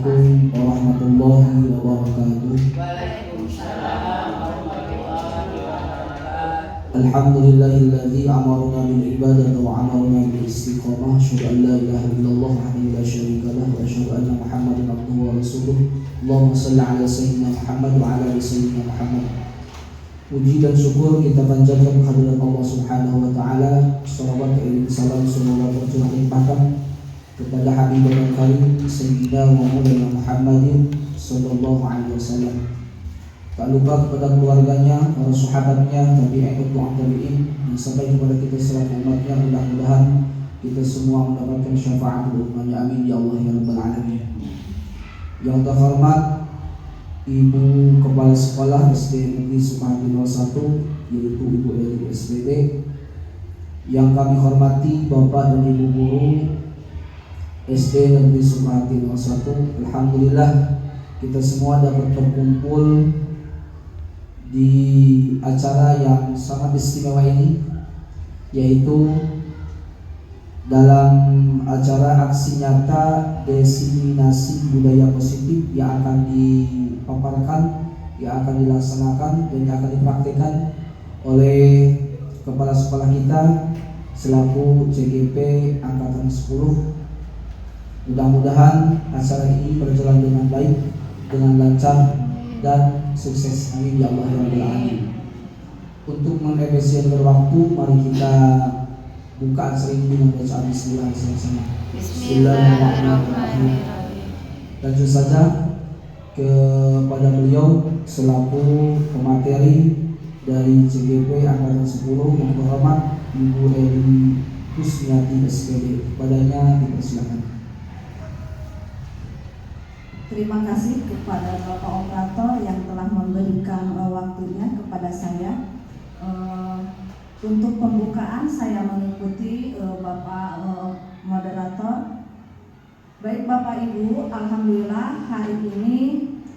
Assalamualaikum warahmatullahi wabarakatuh. Waalaikumsalam warahmatullahi wabarakatuh. Alhamdulillahilladzi amarna bil ibadati wa amarna bil istiqamah. Asyhadu an la ilaha illallah wahdahu la syarika lah wa asyhadu anna Muhammadan abduhu wa rasuluh. Allahumma shalli ala sayyidina Muhammad wa ala ali sayyidina Muhammad. Puji dan syukur kita panjatkan kehadirat Allah Subhanahu wa taala. Shalawat dan salam semoga tercurah limpahkan kepada Habibur Karim Sayyidina wa Maulana Muhammadin sallallahu alaihi wasallam. Tak lupa kepada keluarganya, para sahabatnya, tabi'in wa tabi'in, dan sampai kepada kita selaku umatnya. Mudah-mudahan kita semua mendapatkan syafaat umatnya. Amin ya Allah ya rabbal alamin. Yang terhormat Ibu Kepala Sekolah SD Negeri Sukamti 01, yaitu Ibu Eri SPD. Yang kami hormati Bapak dan Ibu Guru SD Negeri Sukamti 01. Alhamdulillah kita semua dapat berkumpul di acara yang sangat istimewa ini, yaitu dalam acara aksi nyata diseminasi budaya positif yang akan dipaparkan, yang akan dilaksanakan dan yang akan dipraktikkan oleh kepala sekolah kita selaku CGP Angkatan 10. Mudah-mudahan acara ini berjalan dengan baik, dengan lancar dan sukses. Amin ya Allah ya rabbal alamin. Untuk mengefisienkan waktu, mari kita buka acara ini dengan bacaan bismillah bersama-sama. Bismillahirrahmanirrahim. Lanjut saja kepada beliau selaku pemateri dari CGP Angkatan 10 yang terhormat Ibu Eri Kusmiati SPD. Kepadanya dipersilakan. Terima kasih kepada Bapak Operator yang telah memberikan waktunya kepada saya. Untuk pembukaan saya mengikuti Bapak Moderator. Baik Bapak Ibu, alhamdulillah hari ini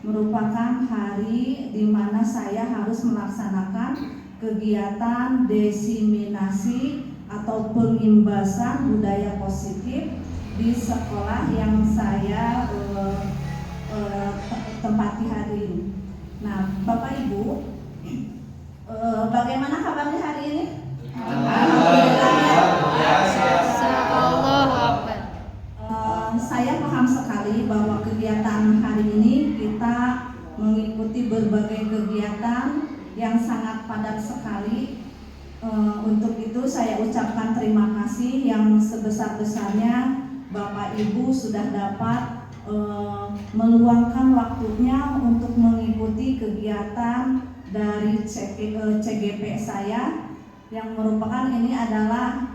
merupakan hari di mana saya harus melaksanakan kegiatan diseminasi atau pengimbasan budaya positif di sekolah yang saya tempati hari ini. Nah, Bapak Ibu, bagaimana kabarnya hari ini? Saya paham sekali bahwa kegiatan hari ini kita mengikuti berbagai kegiatan yang sangat padat sekali. Untuk itu saya ucapkan terima kasih yang sebesar-besarnya Bapak Ibu sudah dapat meluangkan waktunya untuk mengikuti kegiatan dari CGP saya, yang merupakan ini adalah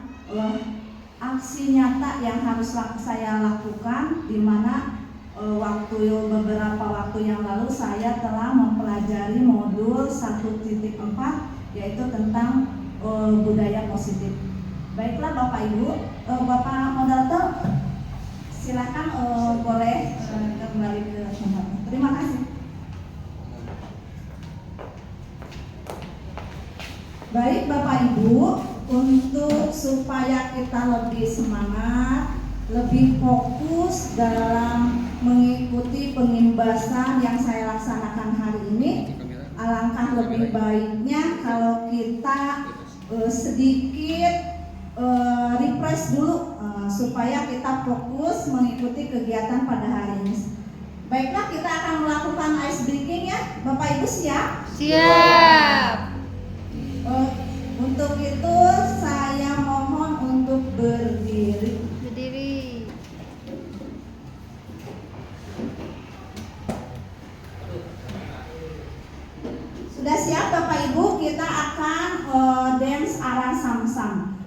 aksi nyata yang harus saya lakukan, di mana beberapa waktu yang lalu saya telah mempelajari modul 1.4, yaitu tentang budaya positif. Baiklah Bapak Ibu, Bapak Moderator, silakan boleh kembali ke tempatnya. Terima kasih. Baik Bapak Ibu, untuk supaya kita lebih semangat, lebih fokus dalam mengikuti pengimbasan yang saya laksanakan hari ini, alangkah lebih baiknya kalau kita sedikit refresh dulu supaya kita fokus mengikuti kegiatan pada hari ini. Baiklah, kita akan melakukan ice breaking ya. Bapak Ibu siap? Siap. Untuk itu saya mohon untuk berdiri. Berdiri. Sudah siap Bapak Ibu? Kita akan dance arah samsam.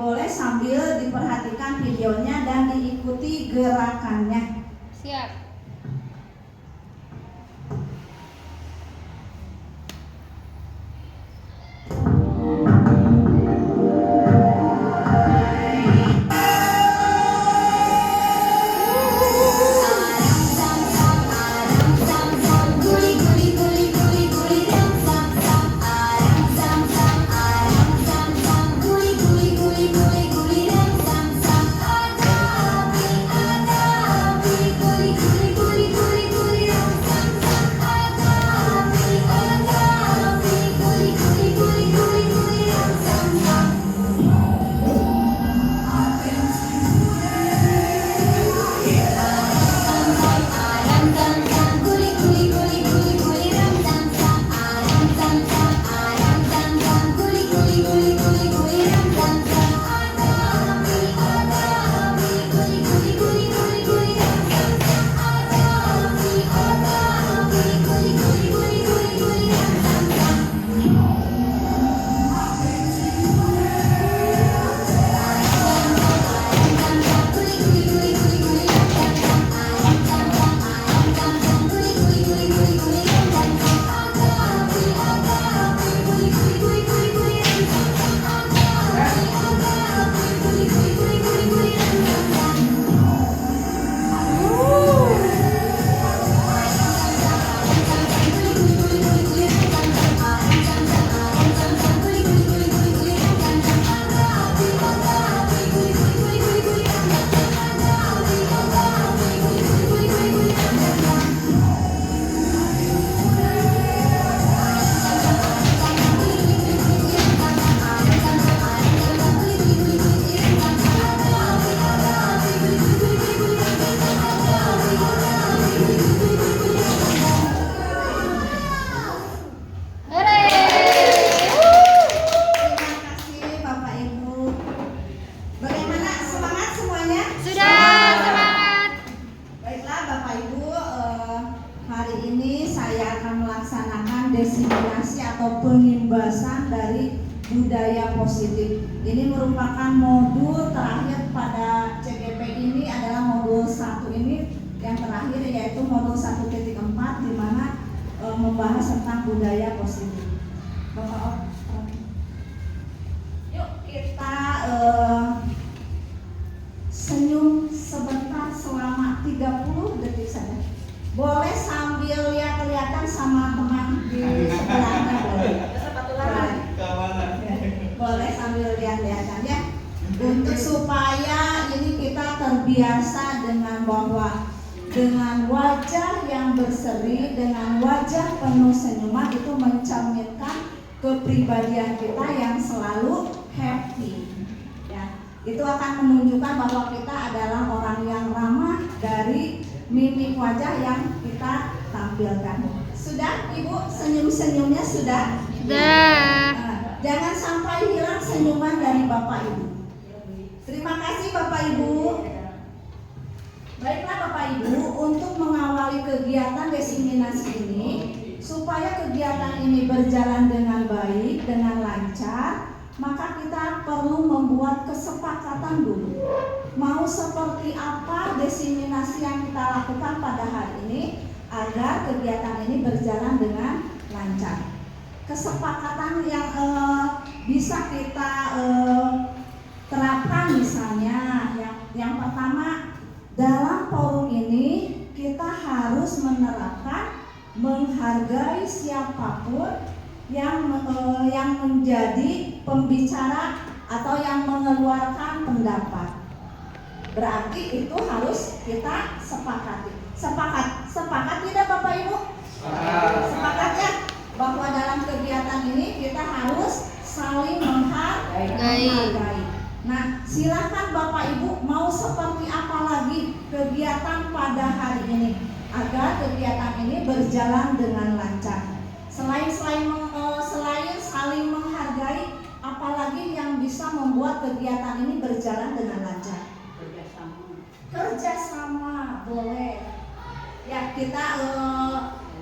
Boleh sambil diperhatikan videonya dan diikuti gerakannya. Siap. Guli guli Ibu, hari ini saya akan melaksanakan diseminasi atau pengimbasan dari budaya positif. Ini merupakan modul terakhir pada CGP ini, adalah modul 1 ini yang terakhir, yaitu modul 1.4, di mana membahas tentang budaya positif. Bapak, yuk kita senyum sebentar selama 30 detik saja. Boleh sambil lihat-lihatan sama teman di sebelahnya, boleh. Boleh sambil lihat-lihatan ya. Untuk supaya ini kita terbiasa dengan bahwa dengan wajah yang berseri, dengan wajah penuh senyuman, itu mencerminkan kepribadian kita yang selalu happy. Ya, itu akan menunjukkan bahwa kita adalah orang yang ramah dari mimik wajah yang kita tampilkan. Sudah, Ibu, senyum-senyumnya sudah? Sudah. Nah, jangan sampai hilang senyuman dari Bapak Ibu. Terima kasih Bapak Ibu. Baiklah Bapak Ibu, untuk mengawali kegiatan diseminasi ini, supaya kegiatan ini berjalan dengan baik, dengan lancar, maka kita perlu membuat kesepakatan dulu. Mau seperti apa diseminasi yang kita lakukan pada hari ini agar kegiatan ini berjalan dengan lancar. Kesepakatan yang bisa kita terapkan misalnya, yang pertama, dalam forum ini kita harus menerapkan menghargai siapapun yang menjadi pembicara atau yang mengeluarkan pendapat. Berarti itu harus kita sepakati. Sepakat tidak Bapak Ibu? Sepakat ya, bahwa dalam kegiatan ini kita harus saling menghargai. Nah, silakan Bapak Ibu mau seperti apa lagi kegiatan pada hari ini agar kegiatan ini berjalan dengan lancar. Selain saling menghargai, apalagi yang bisa membuat kegiatan ini berjalan dengan lancar? Kerjasama boleh. Ya, kita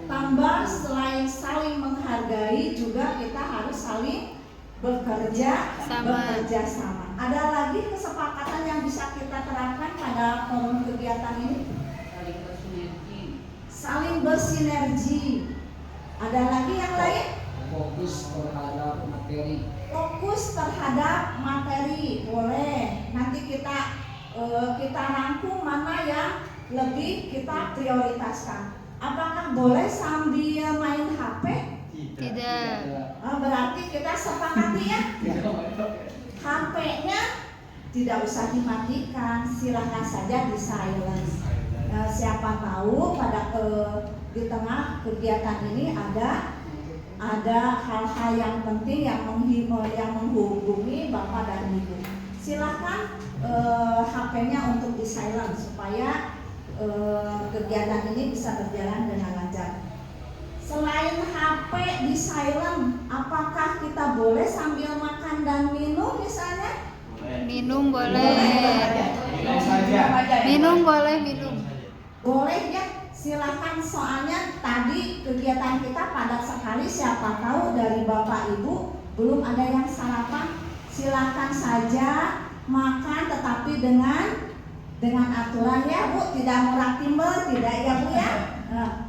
tambah selain saling menghargai, juga kita harus saling bekerja sama. Ada lagi kesepakatan yang bisa kita terapkan pada forum kegiatan ini? Saling bersinergi. Ada lagi yang lain? Fokus terhadap materi, boleh. Nanti kita rangkum mana yang lebih kita prioritaskan. Apakah boleh sambil main HP? Tidak. Berarti kita sepakati ya. HP-nya tidak usah dimatikan, silakan saja di silent. Siapa tahu pada di tengah kegiatan ini ada hal-hal yang penting yang menghubungi Bapak dan Ibu. Silakan HP-nya untuk di silent supaya kegiatan ini bisa berjalan dengan lancar. Selain HP di silent, apakah kita boleh sambil makan dan minum misalnya? Minum boleh. Minum boleh, minum. Boleh ya, silakan. Soalnya tadi kegiatan kita padat sekali, siapa tahu dari Bapak Ibu belum ada yang sarapan. Silakan saja makan, tetapi dengan aturan ya Bu, tidak murah timbel, tidak ya Bu ya.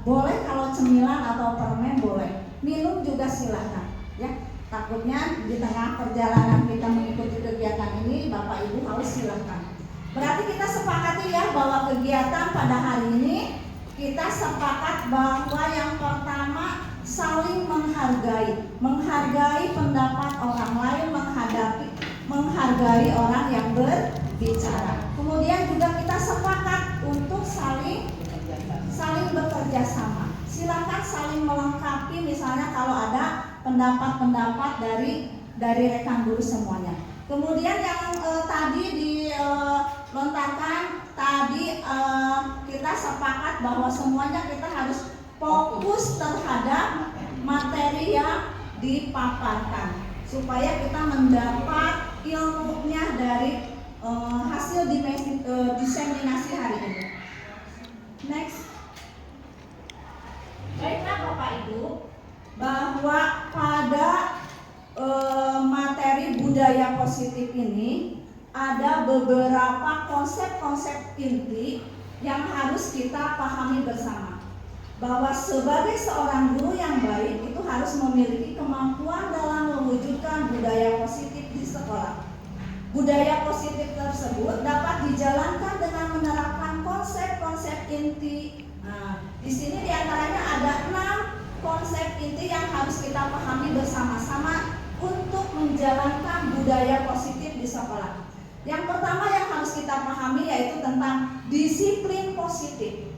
Boleh kalau cemilan atau permen boleh. Minum juga silakan ya. Takutnya di tengah perjalanan kita mengikuti kegiatan ini Bapak Ibu haus, silakan. Berarti kita sepakati ya bahwa kegiatan pada hari ini kita sepakat bahwa yang pertama saling menghargai pendapat orang lain, menghargai orang yang berbicara. Kemudian juga kita sepakat untuk saling bekerja sama. Silakan saling melengkapi, misalnya kalau ada pendapat-pendapat dari rekan guru semuanya. Kemudian yang tadi dilontarkan tadi, kita sepakat bahwa semuanya kita harus fokus terhadap materi yang dipaparkan supaya kita mendapat ilmunya dari hasil diseminasi hari ini. Next. Ibu bahwa pada materi budaya positif ini ada beberapa konsep-konsep inti yang harus kita pahami bersama. Bahwa sebagai seorang guru yang baik itu harus memiliki kemampuan dalam mewujudkan budaya positif di sekolah. Budaya positif tersebut dapat dijalankan dengan menerapkan konsep-konsep inti. Nah, di sini diantaranya ada 6 konsep inti yang harus kita pahami bersama-sama untuk menjalankan budaya positif di sekolah. Yang pertama yang harus kita pahami yaitu tentang disiplin positif.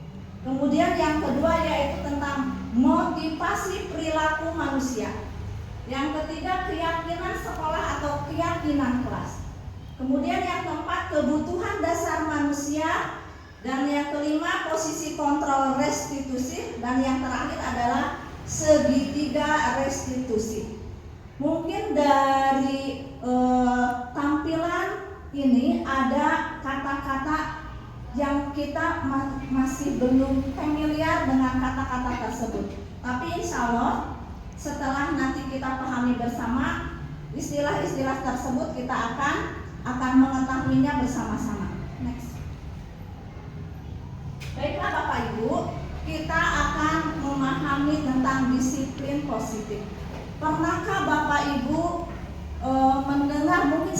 Kemudian yang kedua yaitu tentang motivasi perilaku manusia. Yang ketiga keyakinan sekolah atau keyakinan kelas. Kemudian yang keempat kebutuhan dasar manusia. Dan yang kelima posisi kontrol restitusi. Dan yang terakhir adalah segitiga restitusi. Mungkin dari tampilan ini ada kata-kata yang kita masih belum familiar dengan kata-kata tersebut. Tapi insya Allah setelah nanti kita pahami bersama istilah-istilah tersebut, kita akan mengetahuinya bersama-sama. Next. Baiklah Bapak Ibu, kita akan memahami tentang disiplin positif. Pernahkah Bapak Ibu mendengar, mungkin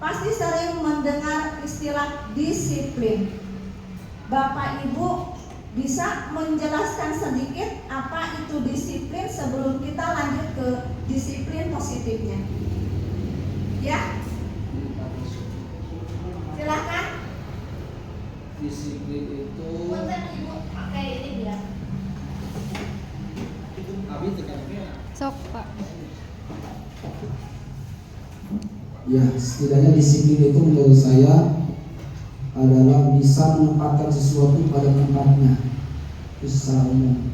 pasti sering mendengar istilah disiplin. Bapak Ibu bisa menjelaskan sedikit apa itu disiplin sebelum kita lanjut ke disiplin positifnya? Ya, silakan. Disiplin itu Punten Ibu, pakai ini biar. Sok Pak. ya, setidaknya disiplin itu menurut saya adalah bisa menempatkan sesuatu pada tempatnya. Itu secara umum.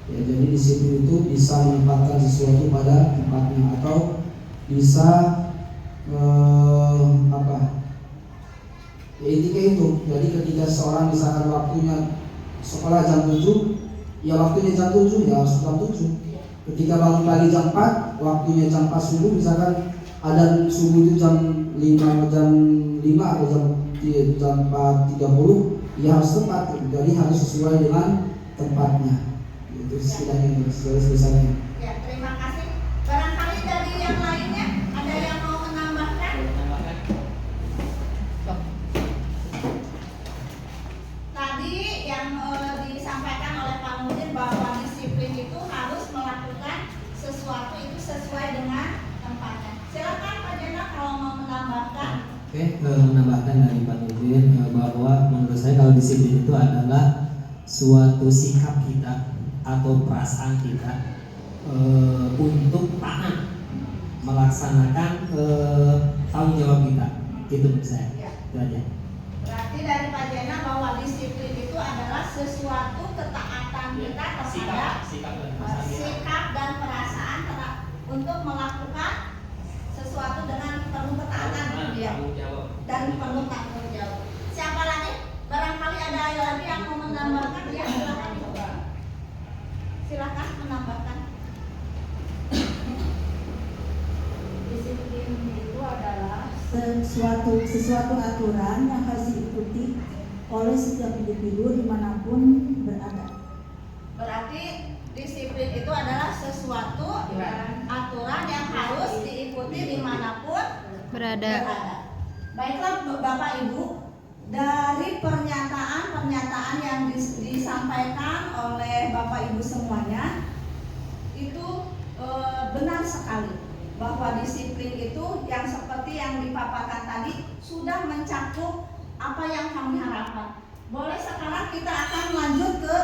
Ya, jadi disiplin itu bisa menempatkan sesuatu pada tempatnya atau bisa ya intinya itu. Jadi ketika seorang misalkan waktunya sekolah jam 7, ya waktunya jam 7 ya harus jam 7. Ketika bangun pagi jam 4, waktunya jam 4 subuh, misalkan ada subuh itu jam 5 atau jam 4.30, ya harus tepat. Jadi harus sesuai dengan tempatnya. Itu istilahnya, biasanya. Ya, terima kasih. Barangkali dari yang lainnya ada yang mau menambahkan? Tadi yang disampaikan oleh Pak Mudin bahwa disiplin itu harus melakukan sesuatu itu sesuai dengan tempatnya. Silakan Pak Jena kalau mau menambahkan. Oke, menambahkan dari Pak Nurdin bahwa menurut saya kalau disiplin itu adalah suatu sikap kita atau perasaan kita untuk taat melaksanakan tanggung jawab kita. Itu menurut saya. Ya. Itu aja. Berarti dari Pak Jena bahwa disiplin itu adalah sesuatu ketaatan kita terhadap sikap dan perasaan untuk melakukan sesuatu dengan penuh ketaatan ya. Dan penuh tanggung jawab. Siapa lagi? Barangkali ada lagi yang mau menambahkan ya, silakan. Silakan menambahkan. Disiplin itu adalah sesuatu aturan yang harus diikuti oleh setiap individu dimanapun berada. Berarti disiplin itu adalah sesuatu aturan yang harus diikuti dimanapun Berada. Baiklah Bapak Ibu, dari pernyataan yang disampaikan oleh Bapak Ibu semuanya itu benar sekali bahwa disiplin itu yang seperti yang dipaparkan tadi sudah mencakup apa yang kami harapkan. Boleh sekarang kita akan lanjut ke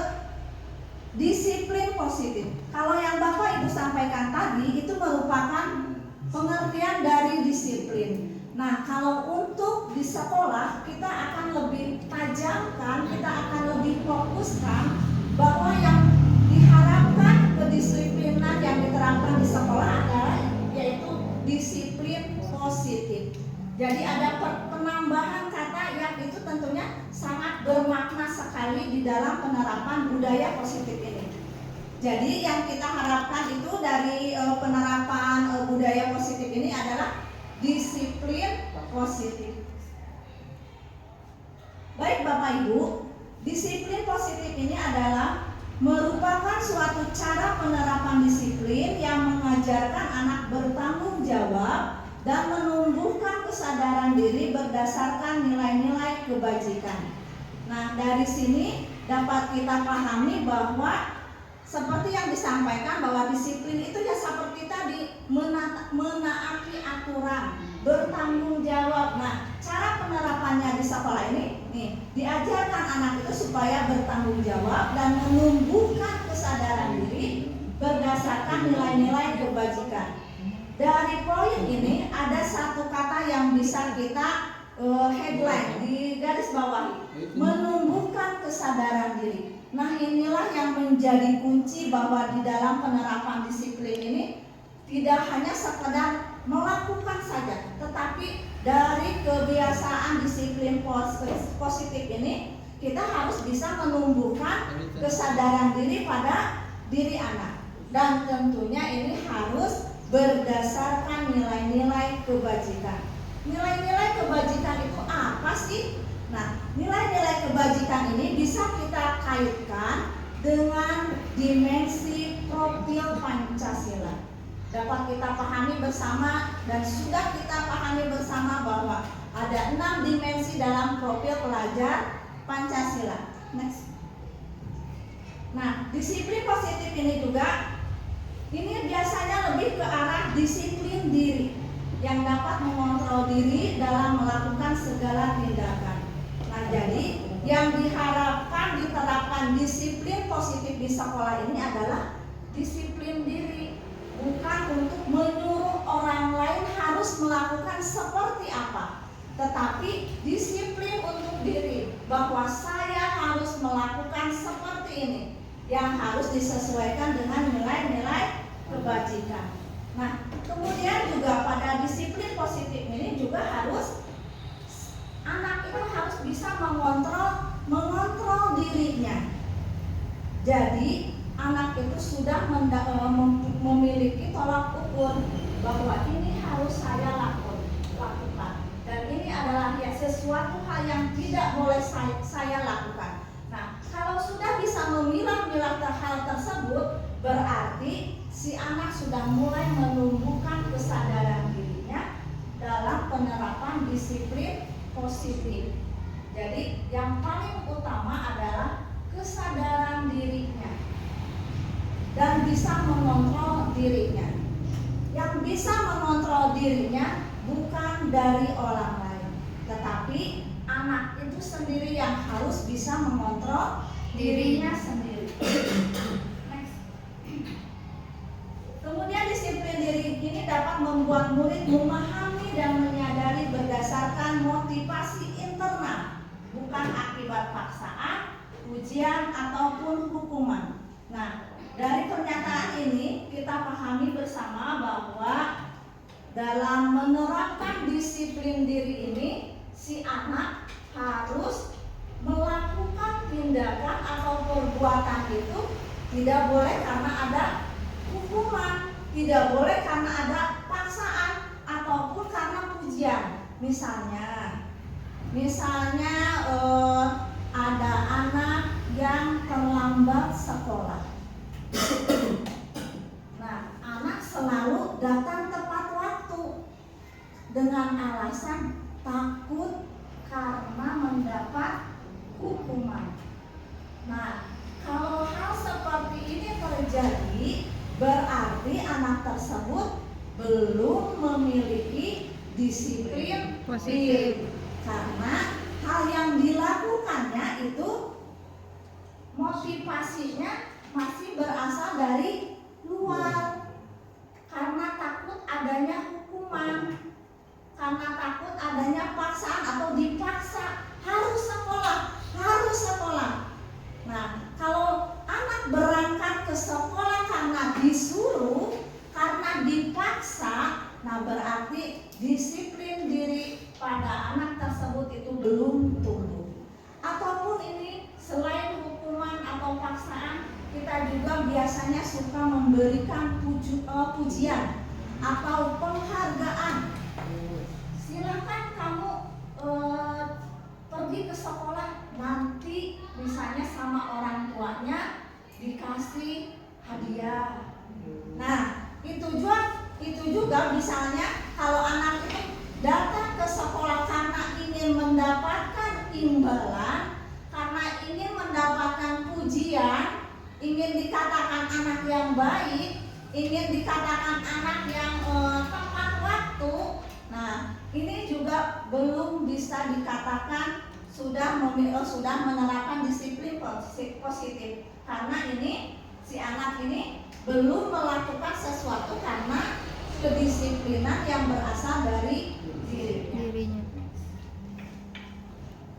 disiplin positif. Kalau yang Bapak Ibu sampaikan tadi itu merupakan pengertian dari disiplin. Nah, kalau untuk di sekolah kita akan lebih tajamkan, kita akan lebih fokuskan bahwa yang diharapkan kedisiplinan yang diterapkan di sekolah adalah yaitu disiplin positif. Jadi ada penambahan kata yang itu tentunya sangat bermakna sekali di dalam penerapan budaya positif ini. Jadi yang kita harapkan itu dari penerapan budaya positif ini adalah disiplin positif. Baik Bapak Ibu, disiplin positif ini adalah merupakan suatu cara penerapan disiplin yang mengajarkan anak bertanggung jawab dan menumbuhkan kesadaran diri berdasarkan nilai-nilai kebajikan. Nah, dari sini dapat kita pahami bahwa seperti yang disampaikan bahwa disiplin itu ya seperti tadi menaati aturan, bertanggung jawab. Nah, cara penerapannya di sekolah ini nih diajarkan anak itu supaya bertanggung jawab dan menumbuhkan kesadaran diri berdasarkan nilai-nilai kebajikan. Dari poin ini ada satu kata yang bisa kita headline di garis bawah, menumbuhkan kesadaran diri. Nah, inilah yang menjadi kunci bahwa di dalam penerapan disiplin ini tidak hanya sekedar melakukan saja, tetapi dari kebiasaan disiplin positif ini kita harus bisa menumbuhkan kesadaran diri pada diri anak. Dan tentunya ini harus berdasarkan nilai-nilai kebajikan. Nilai-nilai kebajikan itu apa sih? Nah, nilai-nilai kebajikan ini bisa kita kaitkan dengan dimensi profil Pancasila. Dapat kita pahami bersama dan sudah kita pahami bersama bahwa ada 6 dimensi dalam profil pelajar Pancasila. Next. Nah, disiplin positif ini juga ini biasanya lebih ke arah disiplin diri yang dapat mengontrol diri dalam melakukan segala tindakan. Nah, jadi yang diharapkan diterapkan disiplin positif di sekolah ini adalah disiplin diri, bukan untuk menyuruh orang lain harus melakukan seperti apa, tetapi disiplin untuk diri bahwa saya harus melakukan seperti ini yang harus disesuaikan dengan nilai-nilai kebajikan. Nah, kemudian juga pada disiplin positif ini juga harus anak itu harus bisa mengontrol dirinya. Jadi anak itu sudah memiliki tolak ukur bahwa ini harus saya lakukan dan ini adalah ya sesuatu hal yang tidak boleh saya lakukan. Nah, kalau sudah bisa memilah-milah hal tersebut, berarti si anak sudah mulai menumbuhkan kesadaran dirinya dalam penerapan disiplin positif. Jadi yang paling utama adalah kesadaran dirinya dan bisa mengontrol dirinya. Yang bisa mengontrol dirinya bukan dari orang lain, tetapi anak itu sendiri yang harus bisa mengontrol dirinya sendiri. Next. Kemudian disiplin diri ini dapat membuat murid memahami dan menyadari berdasarkan motivasi internal, bukan akibat paksaan, ujian ataupun hukuman. Nah, dari pernyataan ini kita pahami bersama bahwa dalam menerapkan disiplin diri ini si anak harus melakukan tindakan atau perbuatan itu tidak boleh karena ada hukuman, tidak boleh karena ada paksaan ataupun karena pujian. Misalnya ada anak yang terlambat sekolah. Nah, anak selalu datang tepat waktu dengan alasan takut karena mendapat hukuman. Nah, kalau hal seperti ini terjadi, berarti anak tersebut belum memiliki disiplin diri, karena hal yang dilakukannya itu motivasinya masih berasal dari luar, karena takut adanya hukuman, karena takut adanya paksaan atau dipaksa harus sekolah. Nah, kalau anak berangkat ke sekolah karena disuruh, karena dipaksa, nah berarti disiplin diri pada anak tersebut itu belum tumbuh. Ataupun ini selain hukuman atau paksaan, kita kita juga biasanya suka memberikan pujian atau penghargaan. Silakan kamu pergi ke sekolah, nanti misalnya sama orang tuanya dikasih hadiah. Nah, itu juga misalnya kalau anak itu datang ke sekolah karena ingin mendapatkan imbalan, karena ingin mendapatkan pujian, ingin dikatakan anak yang baik, ingin dikatakan anak yang tepat waktu. Nah, ini juga belum bisa dikatakan sudah menerapkan disiplin positif, karena ini si anak ini belum melakukan sesuatu karena kedisiplinan yang berasal dari dirinya.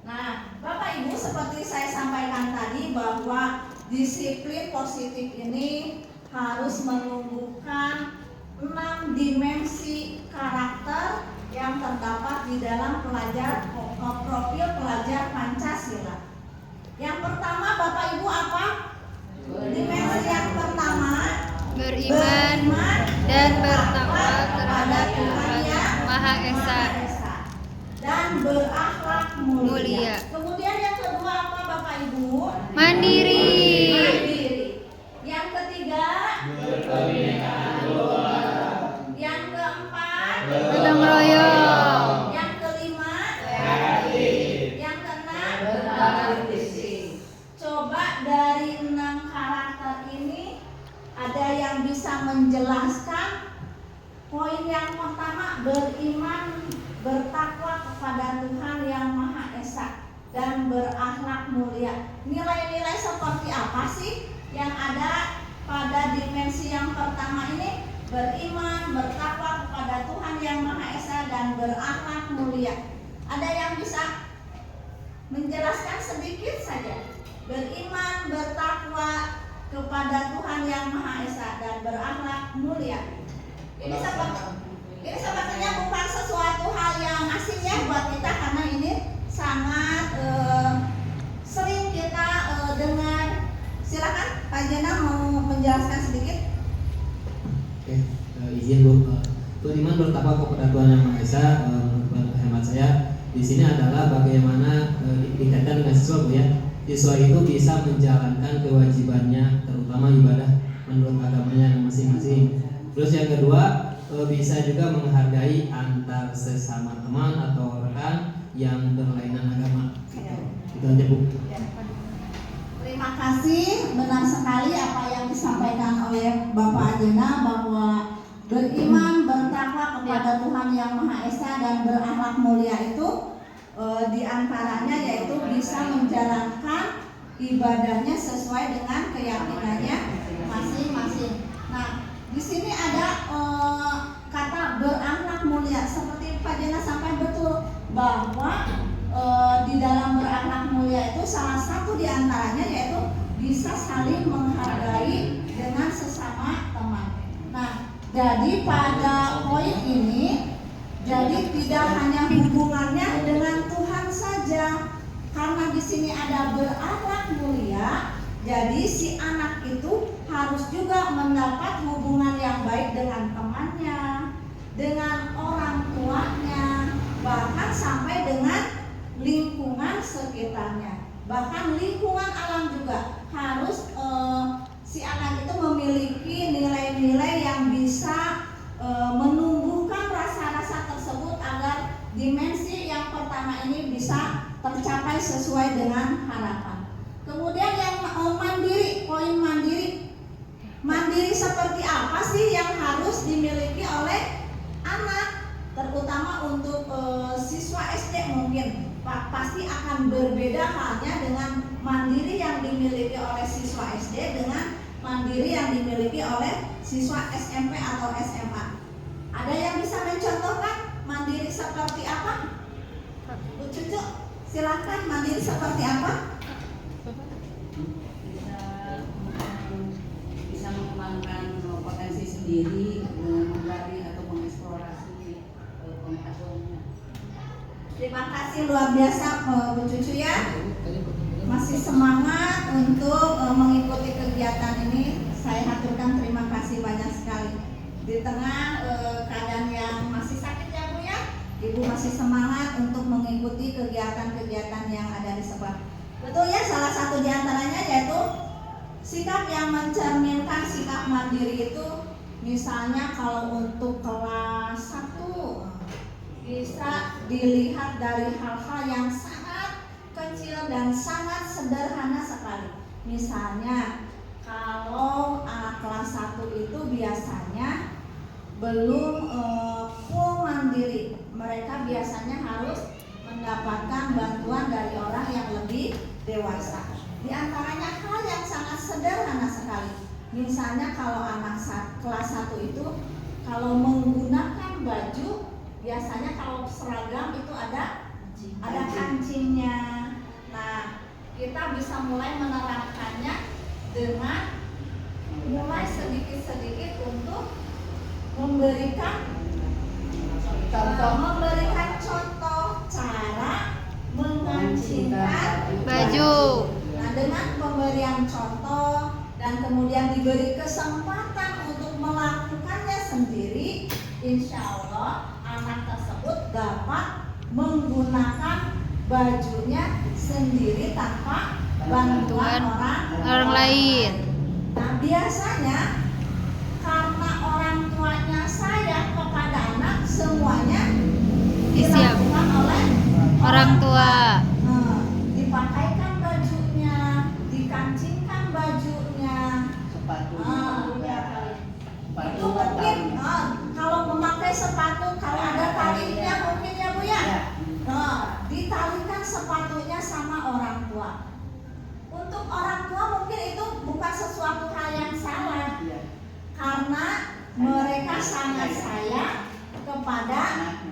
Nah, Bapak Ibu, seperti saya sampaikan tadi bahwa disiplin positif ini harus menumbuhkan 6 dimensi karakter yang terdapat di dalam profil pelajar Pancasila. Yang pertama, Bapak Ibu, apa? Dimensi yang pertama, Beriman dan bertakwa terhadap Tuhan Yang Maha Esa dan berakhlak mulia. Mulia. Kemudian yang kedua apa, Bapak Ibu? Mandiri. Yang ketiga, yang keempat, Gotong royong. yang kelima, yang keenam, coba dari 6 karakter ini ada yang bisa menjelaskan? Poin yang pertama, beriman, bertakwa kepada Tuhan Yang Maha Esa dan berakhlak mulia. Nilai-nilai seperti apa sih yang ada pada dimensi yang pertama ini? Beriman, bertakwa kepada Tuhan Yang Maha Esa dan berakhlak mulia. Ada yang bisa menjelaskan sedikit saja? Beriman, bertakwa kepada Tuhan Yang Maha Esa dan berakhlak mulia. Ini sepertinya bukan sesuatu hal yang asing ya buat kita, karena ini sangat sering kita dengar. Silakan Pak Jena mau menjelaskan sedikit. Oke, izin Bu. Beriman bertakwa kepada Tuhan Yang Maha Esa, menurut hemat saya di sini adalah bagaimana dikaitkan dengan siswa, Bu ya. Siswa itu bisa menjalankan kewajibannya, terutama ibadah menurut agamanya masing-masing. Terus yang kedua, bisa juga menghargai antar sesama teman atau rekan yang berlainan agama. Itu aja, Bu. Terima kasih, benar sekali apa yang disampaikan oleh Bapak Ajena bahwa beriman, bertakwa kepada Tuhan Yang Maha Esa dan berakhlak mulia itu diantaranya yaitu bisa menjalankan ibadahnya sesuai dengan keyakinannya masing-masing. Nah, di sini ada kata berakhlak mulia. Seperti Pak Jena sampai betul bahwa di dalam berakhlak mulia itu salah satu diantaranya yaitu bisa saling menghargai dengan sesama teman. Nah, jadi pada poin ini, jadi tidak hanya hubungannya dengan Tuhan saja, karena di sini ada berakhlak mulia. Jadi si anak itu harus juga mendapat hubungan yang baik dengan temannya, dengan orang tuanya, bahkan sampai dengan lingkungan sekitarnya. Bahkan lingkungan alam juga harus si anak itu memiliki nilai-nilai yang bisa menumbuhkan rasa-rasa tersebut agar dimensi yang pertama ini bisa tercapai sesuai dengan harapan. Kemudian yang mandiri, poin mandiri. Mandiri seperti apa sih yang harus dimiliki oleh anak, terutama untuk siswa SD mungkin pasti akan berbeda halnya dengan mandiri yang dimiliki oleh siswa SD dengan mandiri yang dimiliki oleh siswa SMP atau SMA. Ada yang bisa mencontohkan mandiri seperti apa? Bu Cucu, silakan, mandiri seperti apa? Bisa mengembangkan potensi sendiri, menggali atau mengeksplorasi pengetahuannya. Terima kasih luar biasa Bu Cucu ya, masih semangat untuk mengikuti kegiatan kegiatan ini saya haturkan terima kasih banyak sekali. Di tengah keadaan yang masih sakit ya Bu ya, Ibu masih semangat untuk mengikuti kegiatan-kegiatan yang ada di sekolah. Betul ya, salah satu di antaranya yaitu sikap yang mencerminkan sikap mandiri itu, misalnya kalau untuk kelas 1 bisa dilihat dari hal-hal yang sangat kecil dan sangat sederhana sekali. Misalnya kalau anak kelas 1 itu biasanya belum full mandiri, mereka biasanya harus mendapatkan bantuan dari orang yang lebih dewasa. Di antaranya hal yang sangat sederhana sekali. Misalnya kalau anak kelas 1 itu kalau menggunakan baju, biasanya kalau seragam itu ada kancingnya. Nah, kita bisa mulai menerapkannya dengan mulai sedikit-sedikit untuk memberikan contoh cara mengancingkan Baju. Nah, dengan pemberian contoh dan kemudian diberi kesempatan untuk melakukannya sendiri, insya Allah anak tersebut dapat menggunakan bajunya sendiri tanpa bantuan Orang lain. Nah, biasanya karena orang tuanya sayang kepada anak, semuanya Disiap. dilakukan oleh Orang tua. Dipakaikan bajunya, dikancingkan bajunya. Itu mungkin kalau memakai sepatu, kalau ada talinya mungkin ya Bu ya. Ditalikan sepatunya sama orang tua. Untuk orang tua mungkin itu bukan sesuatu hal yang salah, karena mereka sangat sayang kepada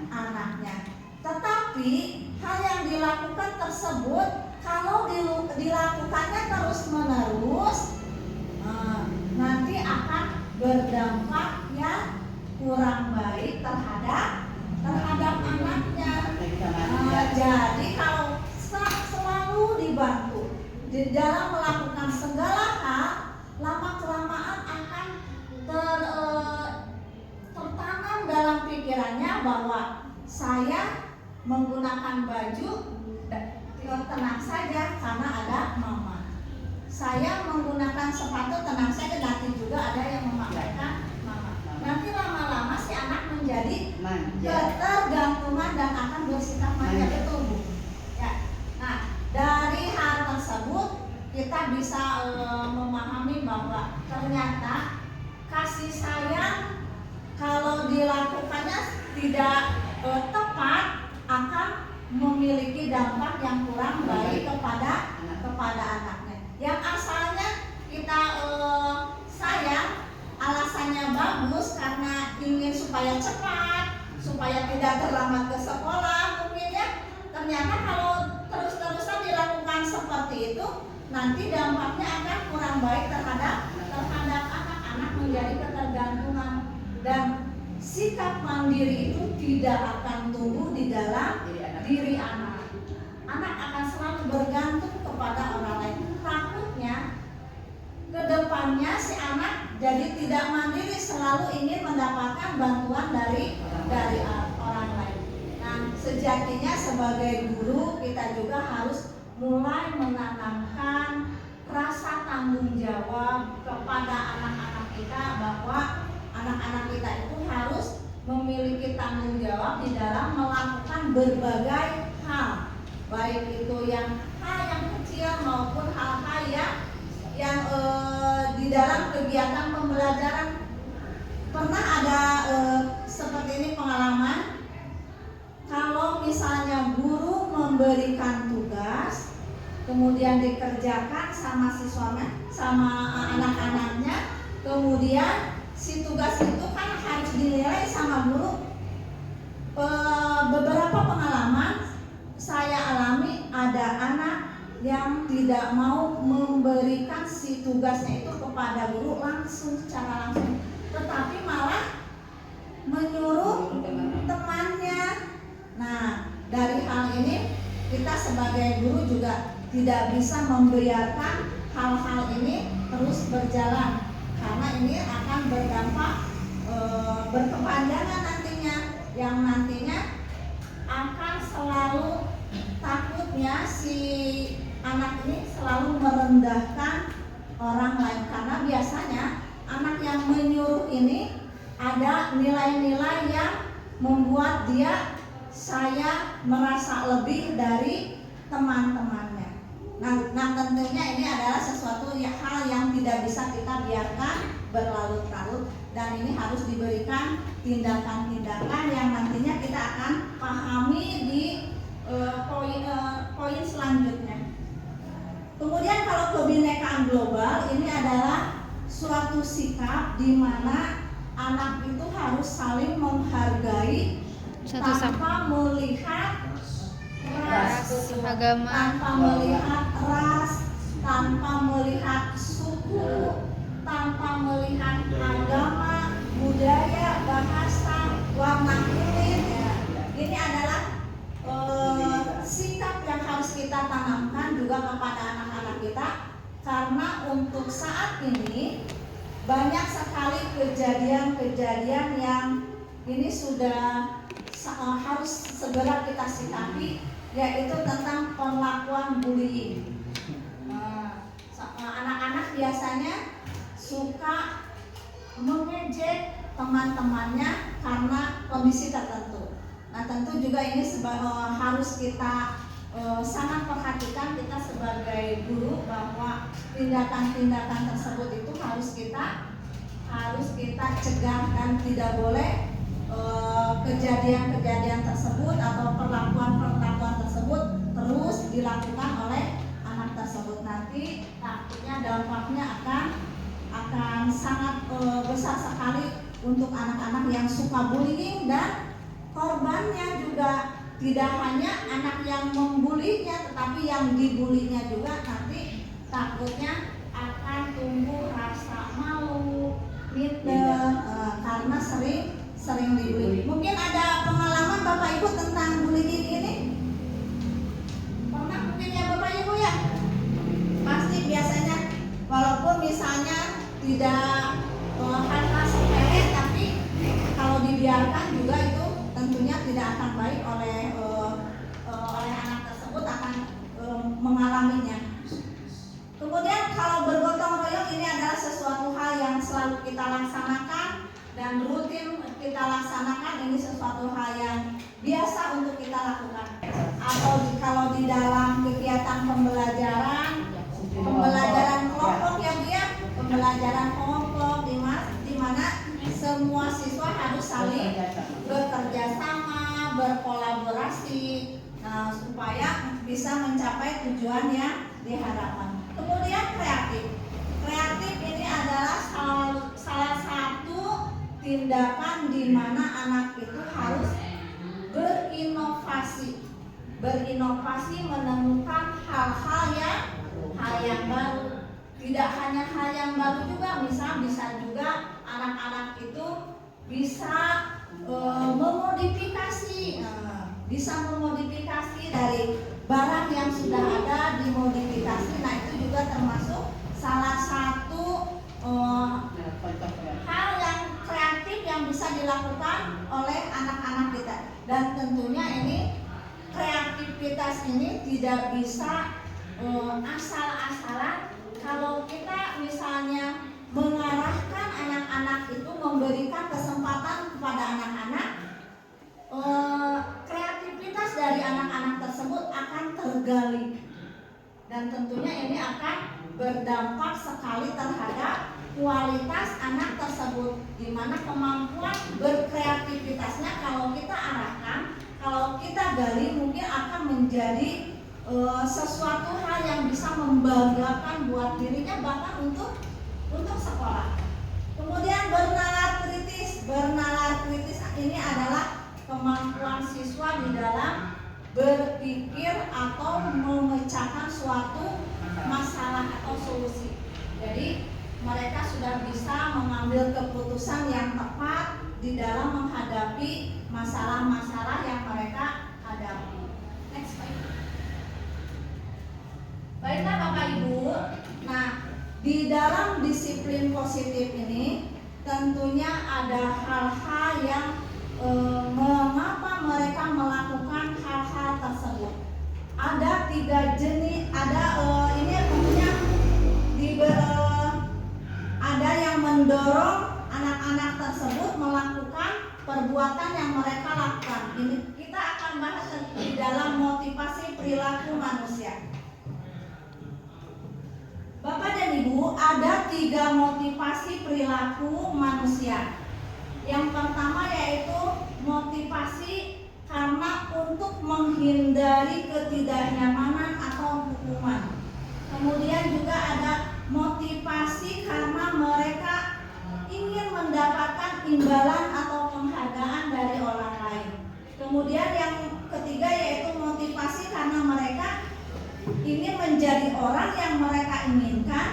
anaknya. Tetapi hal yang dilakukan tersebut kalau dilakukannya terus-menerus, nanti akan berdampak yang kurang baik terhadap anaknya. Jadi kalau selalu dibantu di dalam melakukan segala hal, lama-kelamaan akan tertanam dalam pikirannya bahwa saya menggunakan baju tenang saja karena ada mama. Saya menggunakan sepatu tenang saja, nanti juga ada yang memakaikan mama. Nanti lama-lama si anak menjadi ketergantungan dan akan bersikap manja, betul Bu? Ya. Nah, dari hal tersebut kita bisa memahami bahwa ternyata kasih sayang kalau dilakukannya tidak tepat akan memiliki dampak yang kurang baik kepada anaknya. Yang asalnya kita sayang, alasannya bagus karena ingin supaya cepat, supaya tidak terlambat ke sekolah mungkin ya. Ternyata kalau terus-terusan dilakukan seperti itu, nanti dampaknya akan kurang baik terhadap anak menjadi ketergantungan, dan sikap mandiri itu tidak akan tumbuh di dalam diri anak. Anak akan selalu bergantung kepada orang lain. Takutnya kedepannya si anak jadi tidak mandiri, selalu ingin mendapatkan bantuan dari orang lain. Nah, sejatinya sebagai guru kita juga harus mulai menanamkan rasa tanggung jawab kepada anak-anak kita, bahwa anak-anak kita itu harus memiliki tanggung jawab di dalam melakukan berbagai hal, baik itu hal yang kecil maupun hal-hal yang di dalam kegiatan pembelajaran. Pernah ada seperti ini pengalaman, kalau misalnya guru memberikan tugas kemudian dikerjakan sama siswanya, sama anak-anaknya, kemudian si tugas itu kan harus dinilai sama guru. Beberapa pengalaman saya alami, ada anak yang tidak mau memberikan si tugasnya itu kepada guru secara langsung, tetapi malah menyuruh temannya. Nah, dari hal ini kita sebagai guru juga tidak bisa membiarkan hal-hal ini terus berjalan. berjalan, karena ini akan berdampak berkepanjangan nantinya, yang nantinya akan selalu takutnya si anak ini selalu merendahkan orang lain, karena biasanya anak yang menyuruh ini ada nilai-nilai yang membuat dia saya merasa lebih dari teman-temannya. Nah tentunya ini adalah sesuatu hal yang tidak bisa kita biarkan berlarut-larut, dan ini harus diberikan tindakan-tindakan yang nantinya kita akan pahami di poin selanjutnya. Kemudian kalau kebinekaan global ini adalah suatu sikap di mana anak itu harus saling menghargai Satu sama tanpa melihat ras, agama. tanpa melihat ras, tanpa melihat suku, tanpa melihat agama, budaya, bahasa, warna kulit. Ya. Ini adalah sikap yang harus kita tanamkan juga kepada anak-anak kita, karena untuk saat ini banyak sekali kejadian-kejadian yang ini sudah harus segera kita sikapi, yaitu tentang perlakuan bullying. Anak-anak biasanya suka mengejek teman-temannya karena kondisi tertentu. Nah tentu juga ini harus kita sangat perhatikan kita sebagai guru, bahwa tindakan-tindakan tersebut itu harus kita cegah, dan tidak boleh kejadian-kejadian tersebut atau perlakuan-perlakuan tersebut terus dilakukan oleh anak tersebut. Nanti takutnya dampaknya akan sangat besar sekali untuk anak-anak yang suka bullying, dan korbannya juga tidak hanya anak yang membulinya, tetapi yang dibulinya juga nanti takutnya akan tumbuh rasa malu, minder, karena sering dibully. Mungkin ada pengalaman Bapak Ibu tentang bullying ini? Pernah mungkin ya Bapak Ibu ya? Pasti biasanya, walaupun misalnya tidak hal-hal sepele, tapi kalau dibiarkan juga itu tentunya tidak akan baik oleh anak tersebut, akan mengalaminya. Kemudian kalau bergotong royong ini adalah sesuatu hal yang selalu kita laksanakan dan rutin kita laksanakan. Ini sesuatu hal yang biasa untuk kita lakukan. Atau kalau di dalam kegiatan pembelajaran kelompok ya Bu ya, pembelajaran kelompok di mana semua siswa harus saling bekerja sama, berkolaborasi, supaya bisa mencapai tujuan yang diharapkan. Kemudian kreatif ini adalah salah satu tindakan di mana anak itu harus berinovasi menemukan hal yang baru. Tidak hanya hal yang baru juga, bisa juga anak-anak itu bisa memodifikasi dari barang yang sudah ada, dimodifikasi. Nah itu juga termasuk salah satu hal yang kreatif yang bisa dilakukan oleh anak-anak kita. Dan tentunya ini kreativitas ini tidak bisa asal-asalan. Kalau kita misalnya mengarahkan anak-anak itu, memberikan kesempatan kepada anak-anak, kreativitas dari anak-anak tersebut akan tergali, dan tentunya ini akan berdampak sekali terhadap kualitas anak tersebut, di mana kemampuan berkreativitasnya kalau kita arahkan, kalau kita gali, mungkin akan menjadi sesuatu hal yang bisa membanggakan buat dirinya, bahkan untuk sekolah. Kemudian bernalar kritis ini adalah kemampuan siswa di dalam berpikir atau memecahkan suatu masalah atau solusi. Jadi mereka sudah bisa mengambil keputusan yang tepat di dalam menghadapi masalah-masalah yang mereka hadapi. Next slide. Baiklah Bapak Ibu, nah Di dalam disiplin positif ini tentunya ada hal-hal yang mengapa mereka melakukan hal-hal tersebut. Ada 3 jenis, ini tentunya ada yang mendorong anak-anak tersebut melakukan perbuatan yang mereka lakukan. Ini kita akan bahas di dalam motivasi perilaku manusia. Bapak dan Ibu, ada 3 motivasi perilaku manusia. Yang pertama yaitu motivasi karena untuk menghindari ketidaknyamanan atau hukuman. Kemudian juga ada motivasi karena mereka ingin mendapatkan imbalan atau penghargaan dari orang lain. Kemudian yang ketiga yaitu motivasi karena mereka ingin menjadi orang yang mereka inginkan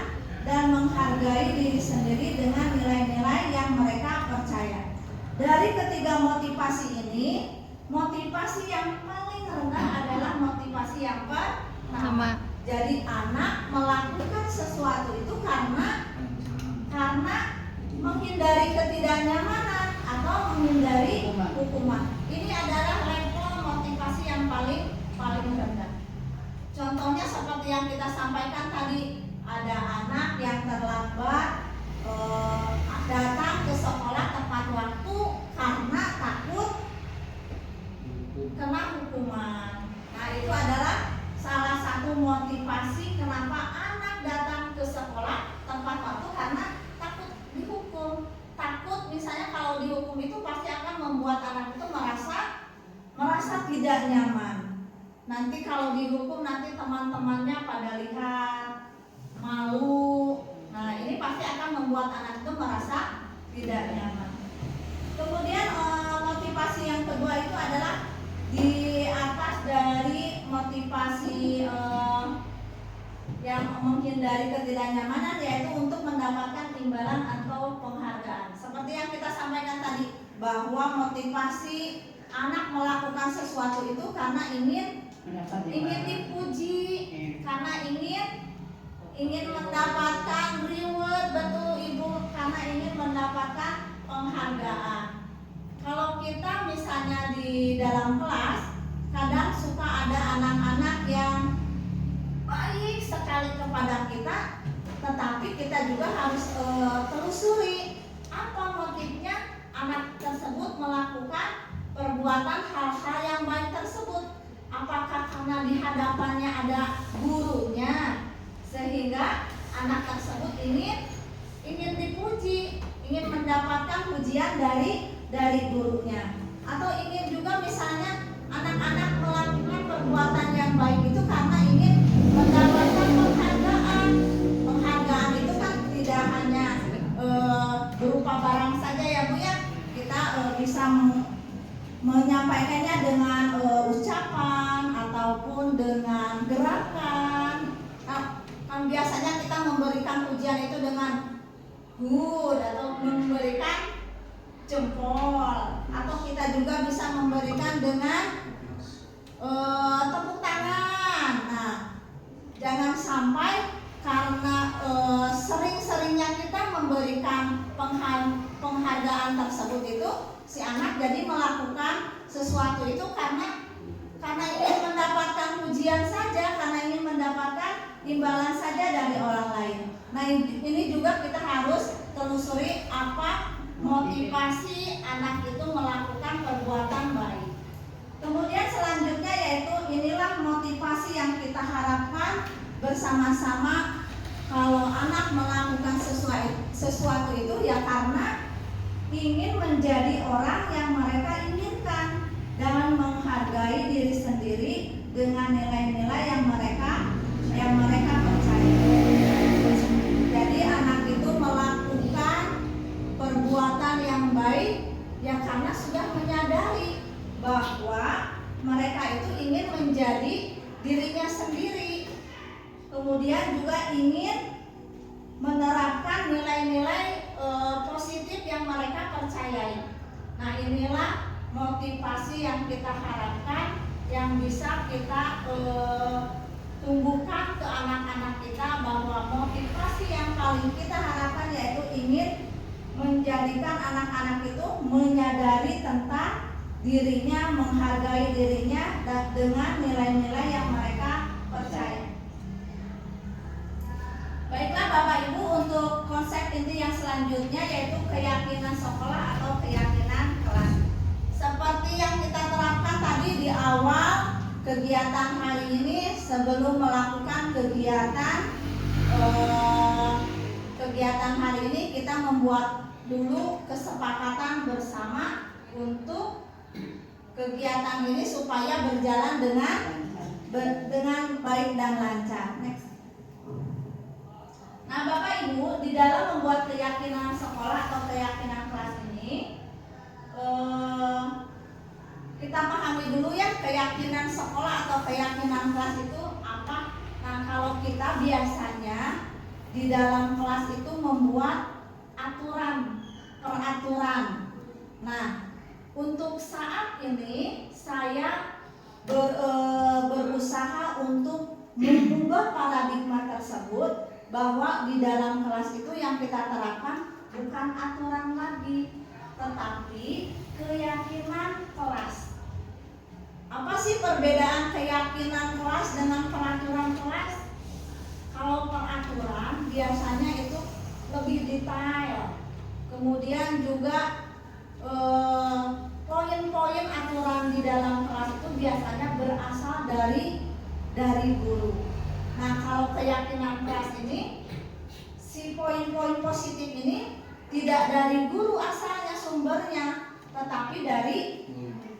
dan menghargai diri sendiri dengan nilai-nilai yang mereka percaya. Dari ketiga motivasi ini, motivasi yang paling rendah adalah motivasi yang pertama. Jadi anak melakukan sesuatu itu karena menghindari ketidaknyamanan atau menghindari hukuman. Ini adalah level motivasi yang paling rendah. Contohnya seperti yang kita sampaikan tadi, ada anak yang terlambat datang ke sekolah tepat waktu karena takut kena hukuman. Nah, itu adalah salah satu motivasi kenapa anak datang ke sekolah tepat waktu, karena takut dihukum. Takut misalnya kalau dihukum itu pasti akan membuat anak itu merasa tidak nyaman. Nanti kalau dihukum nanti teman-temannya pada lihat, malu. Nah, ini pasti akan membuat anak itu merasa tidak nyaman. Kemudian motivasi yang kedua itu adalah di atas dari motivasi yang menghindari ketidaknyamanan, yaitu untuk mendapatkan imbalan atau penghargaan. Seperti yang kita sampaikan tadi, bahwa motivasi anak melakukan sesuatu itu karena ingin dipuji, karena ingin mendapatkan reward, betul Ibu, karena ingin mendapatkan penghargaan. Kalau kita misalnya di dalam kelas, kadang suka ada anak-anak yang baik sekali kepada kita, tetapi kita juga harus telusuri apa motifnya anak tersebut melakukan perbuatan hal-hal yang baik tersebut. Apakah karena di hadapannya ada gurunya sehingga anak tersebut ingin dipuji, ingin mendapatkan pujian dari gurunya, atau ingin juga misalnya anak-anak melakukan perbuatan yang baik itu karena ingin mendapatkan penghargaan. Penghargaan itu kan tidak hanya berupa barang saja ya Bu ya, kita bisa menyampaikannya dengan ucapan ataupun dengan gerakan. Kan biasanya kita memberikan pujian itu dengan good atau memberikan jempol, atau kita juga bisa memberikan dengan tepuk tangan. Nah, jangan sampai karena sering-seringnya kita memberikan penghargaan tersebut itu, si anak jadi melakukan sesuatu itu karena ingin mendapatkan pujian saja, karena ingin mendapatkan imbalan saja dari orang lain. Nah, ini juga kita harus telusuri apa motivasi anak itu melakukan perbuatan baik. Kemudian selanjutnya yaitu inilah motivasi yang kita harapkan bersama-sama. Kalau anak melakukan sesuatu itu ya karena ingin menjadi orang yang mereka inginkan dan menghargai diri sendiri dengan nilai-nilai yang mereka percaya. Jadi anak itu melakukan perbuatan yang baik ya karena sudah menyadari bahwa mereka itu ingin menjadi dirinya sendiri. Kemudian juga ingin menerapkan nilai-nilai positif yang mereka percayai. Nah, inilah motivasi yang kita harapkan yang bisa kita tumbuhkan ke anak-anak kita, bahwa motivasi yang paling kita harapkan yaitu ingin menjadikan anak-anak itu menyadari tentang dirinya, menghargai dirinya dan dengan nilai-nilai yang mereka percaya. Baiklah Bapak Ibu, untuk konsep inti yang selanjutnya yaitu keyakinan sekolah atau keyakinan kelas. Seperti yang kita terapkan tadi di awal kegiatan hari ini, sebelum melakukan kegiatan hari ini, kita membuat dulu kesepakatan bersama untuk kegiatan ini supaya berjalan dengan baik dan lancar. Next. Nah Bapak Ibu, di dalam membuat keyakinan sekolah atau keyakinan kelas ini, kita pahami dulu ya keyakinan sekolah atau keyakinan kelas itu apa. Nah kalau kita biasanya di dalam kelas itu membuat peraturan. Nah untuk saat ini saya berusaha untuk mengubah paradigma tersebut, bahwa di dalam kelas itu yang kita terapkan bukan aturan lagi, tetapi keyakinan kelas. Apa sih perbedaan keyakinan kelas dengan peraturan kelas? Kalau peraturan biasanya itu lebih detail, kemudian juga poin-poin aturan di dalam kelas itu biasanya berasal dari guru. Nah kalau keyakinan kelas ini, si poin-poin positif ini tidak dari guru asalnya sumbernya, tetapi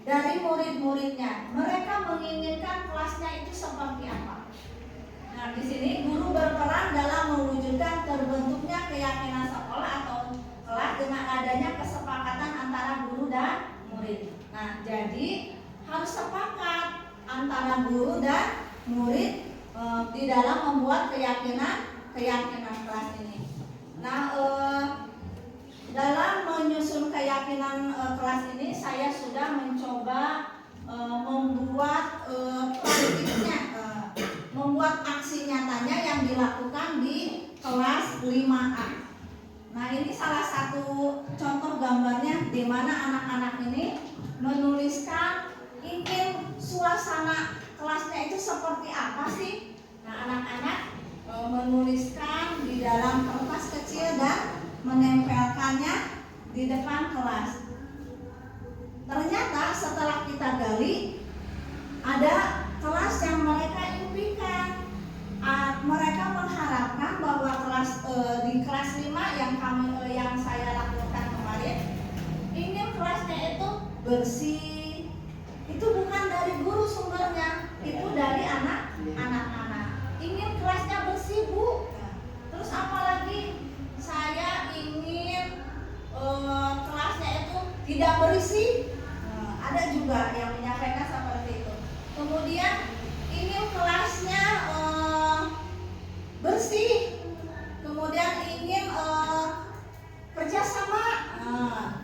dari murid-muridnya. Mereka menginginkan kelasnya itu seperti apa. Nah di sini guru berperan dalam mewujudkan terbentuknya keyakinan sekolah atau kelas dengan adanya kesepakatan antara guru dan murid. Nah jadi harus sepakat antara guru dan murid di dalam membuat keyakinan kelas ini. Nah, dalam menyusun keyakinan kelas ini saya sudah mencoba membuat praktiknya, membuat aksi nyatanya yang dilakukan di kelas 5A. Nah, ini salah satu contoh gambarnya di mana anak-anak ini menuliskan ingin suasana kelasnya itu seperti apa sih? Nah, anak-anak menuliskan di dalam kertas kecil dan menempelkannya di depan kelas. Ternyata setelah kita gali, ada kelas yang mereka impikan. Mereka mengharapkan bahwa di kelas 5 yang saya lakukan kemarin, ingin kelasnya itu bersih. Itu bukan dari guru sumbernya, itu dari anak-anak. Ingin kelasnya bersih Bu. Terus apalagi saya ingin kelasnya itu tidak berisi. Ada juga yang menyampaikan seperti itu. Kemudian ingin kelasnya bersih. Kemudian ingin kerjasama.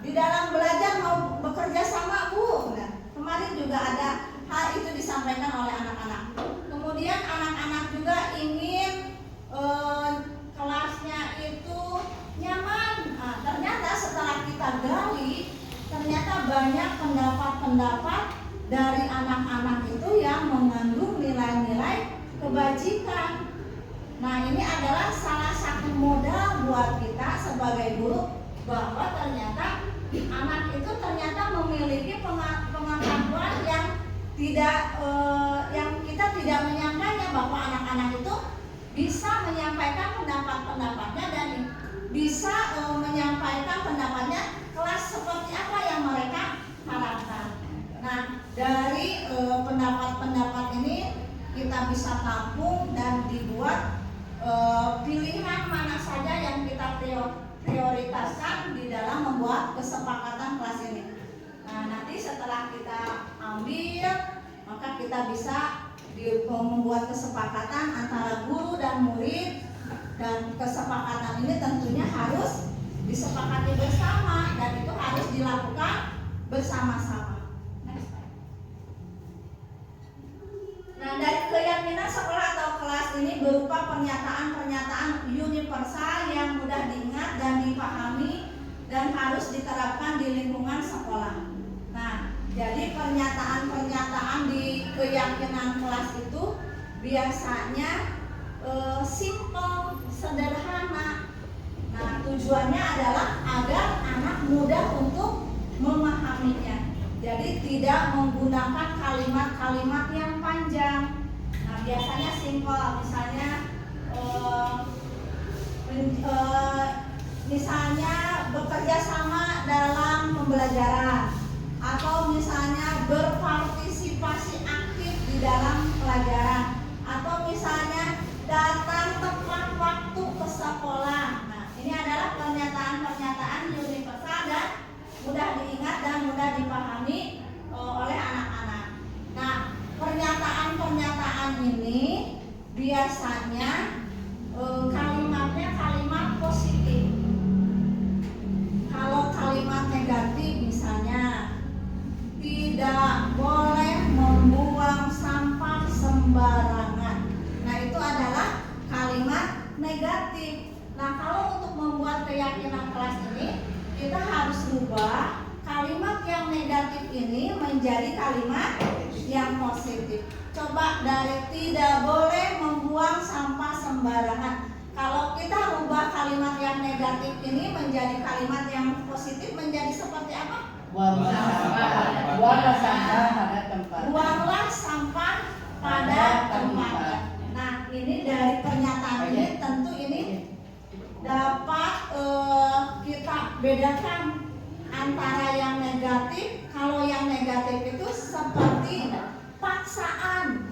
Di dalam belajar mau bekerja sama Bu. Kemarin juga ada hal itu disampaikan oleh anak-anak. Kemudian anak-anak juga ingin kelasnya itu nyaman. Ternyata setelah kita gali, ternyata banyak pendapat-pendapat dari anak-anak itu yang mengandung nilai-nilai kebajikan. Nah ini adalah salah satu modal buat kita sebagai guru, bahwa ternyata anak itu ternyata memiliki pengetahuan yang kita tidak menyangkanya, bahwa anak-anak itu bisa menyampaikan pendapat-pendapatnya dan bisa menyampaikan pendapatnya kelas seperti apa yang mereka harapkan. Nah dari pendapat-pendapat ini kita bisa tampung dan dibuat pilihan mana saja yang kita prioritaskan di dalam membuat kesepakatan kelas ini. Nah nanti setelah kita ambil, maka kita bisa membuat kesepakatan antara guru dan murid, dan kesepakatan ini tentunya harus disepakati bersama dan itu harus dilakukan bersama-sama. Nah dari keyakinan sekolah atau kelas ini berupa pernyataan-pernyataan universal yang mudah diingat dan dipahami dan harus diterapkan di lingkungan sekolah. Nah, jadi pernyataan-pernyataan di keyakinan kelas itu biasanya simple, sederhana. Nah, tujuannya adalah agar anak mudah untuk memahaminya. Jadi tidak menggunakan kalimat-kalimat yang panjang. Nah, biasanya simple, misalnya bekerja sama dalam pembelajaran, atau misalnya berpartisipasi aktif di dalam pelajaran, atau misalnya datang tepat waktu ke sekolah. Nah, ini adalah pernyataan-pernyataan universal dan mudah diingat dan mudah dipahami oleh anak-anak. Nah, pernyataan-pernyataan ini biasanya kalimatnya kalimat positif. Kalau kalimat negatif misalnya, tidak boleh membuang sampah sembarangan. Nah, itu adalah kalimat negatif. Nah, kalau untuk membuat keyakinan kelas ini, kita harus rubah kalimat yang negatif ini menjadi kalimat yang positif. Coba dari tidak boleh membuang sampah sembarangan. Kalau kita rubah kalimat yang negatif ini menjadi kalimat yang positif, menjadi seperti apa? Buanglah sampah pada tempat. Buanglah sampah pada tempatnya. Nah, ini dari pernyataan ini tentu ini dapat kita bedakan antara yang negatif. Kalau yang negatif itu seperti paksaan,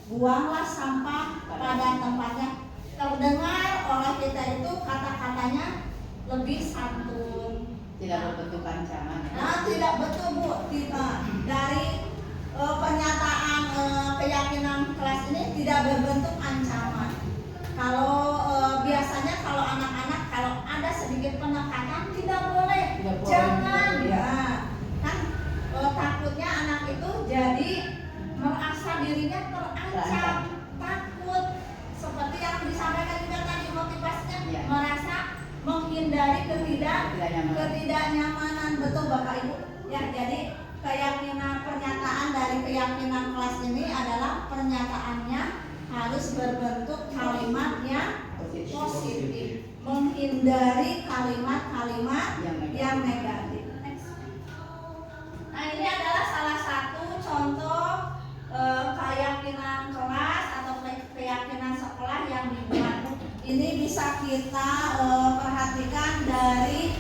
buanglah sampah pada tempatnya. Terdengar oleh kita itu kata-katanya lebih santun, Tidak berbentuk ancaman. nah tidak betul Bu. Dari pernyataan keyakinan kelas ini tidak berbentuk ancaman. Kalau biasanya kalau anak-anak kalau ada sedikit penekanan, tidak boleh, jangan ya, kan takutnya anak itu jadi merasa dirinya terancam, takut, seperti yang disampaikan juga tadi motivasinya, Ya. merasa menghindari ketidaknyamanan. Betul Bapak Ibu ya. Jadi pernyataan dari keyakinan kelas ini adalah pernyataannya harus berbentuk kalimat yang positif, menghindari kalimat-kalimat yang negatif. Nah, ini adalah salah satu contoh keyakinan kelas atau keyakinan sekolah yang dibuat. Ini bisa kita perhatikan dari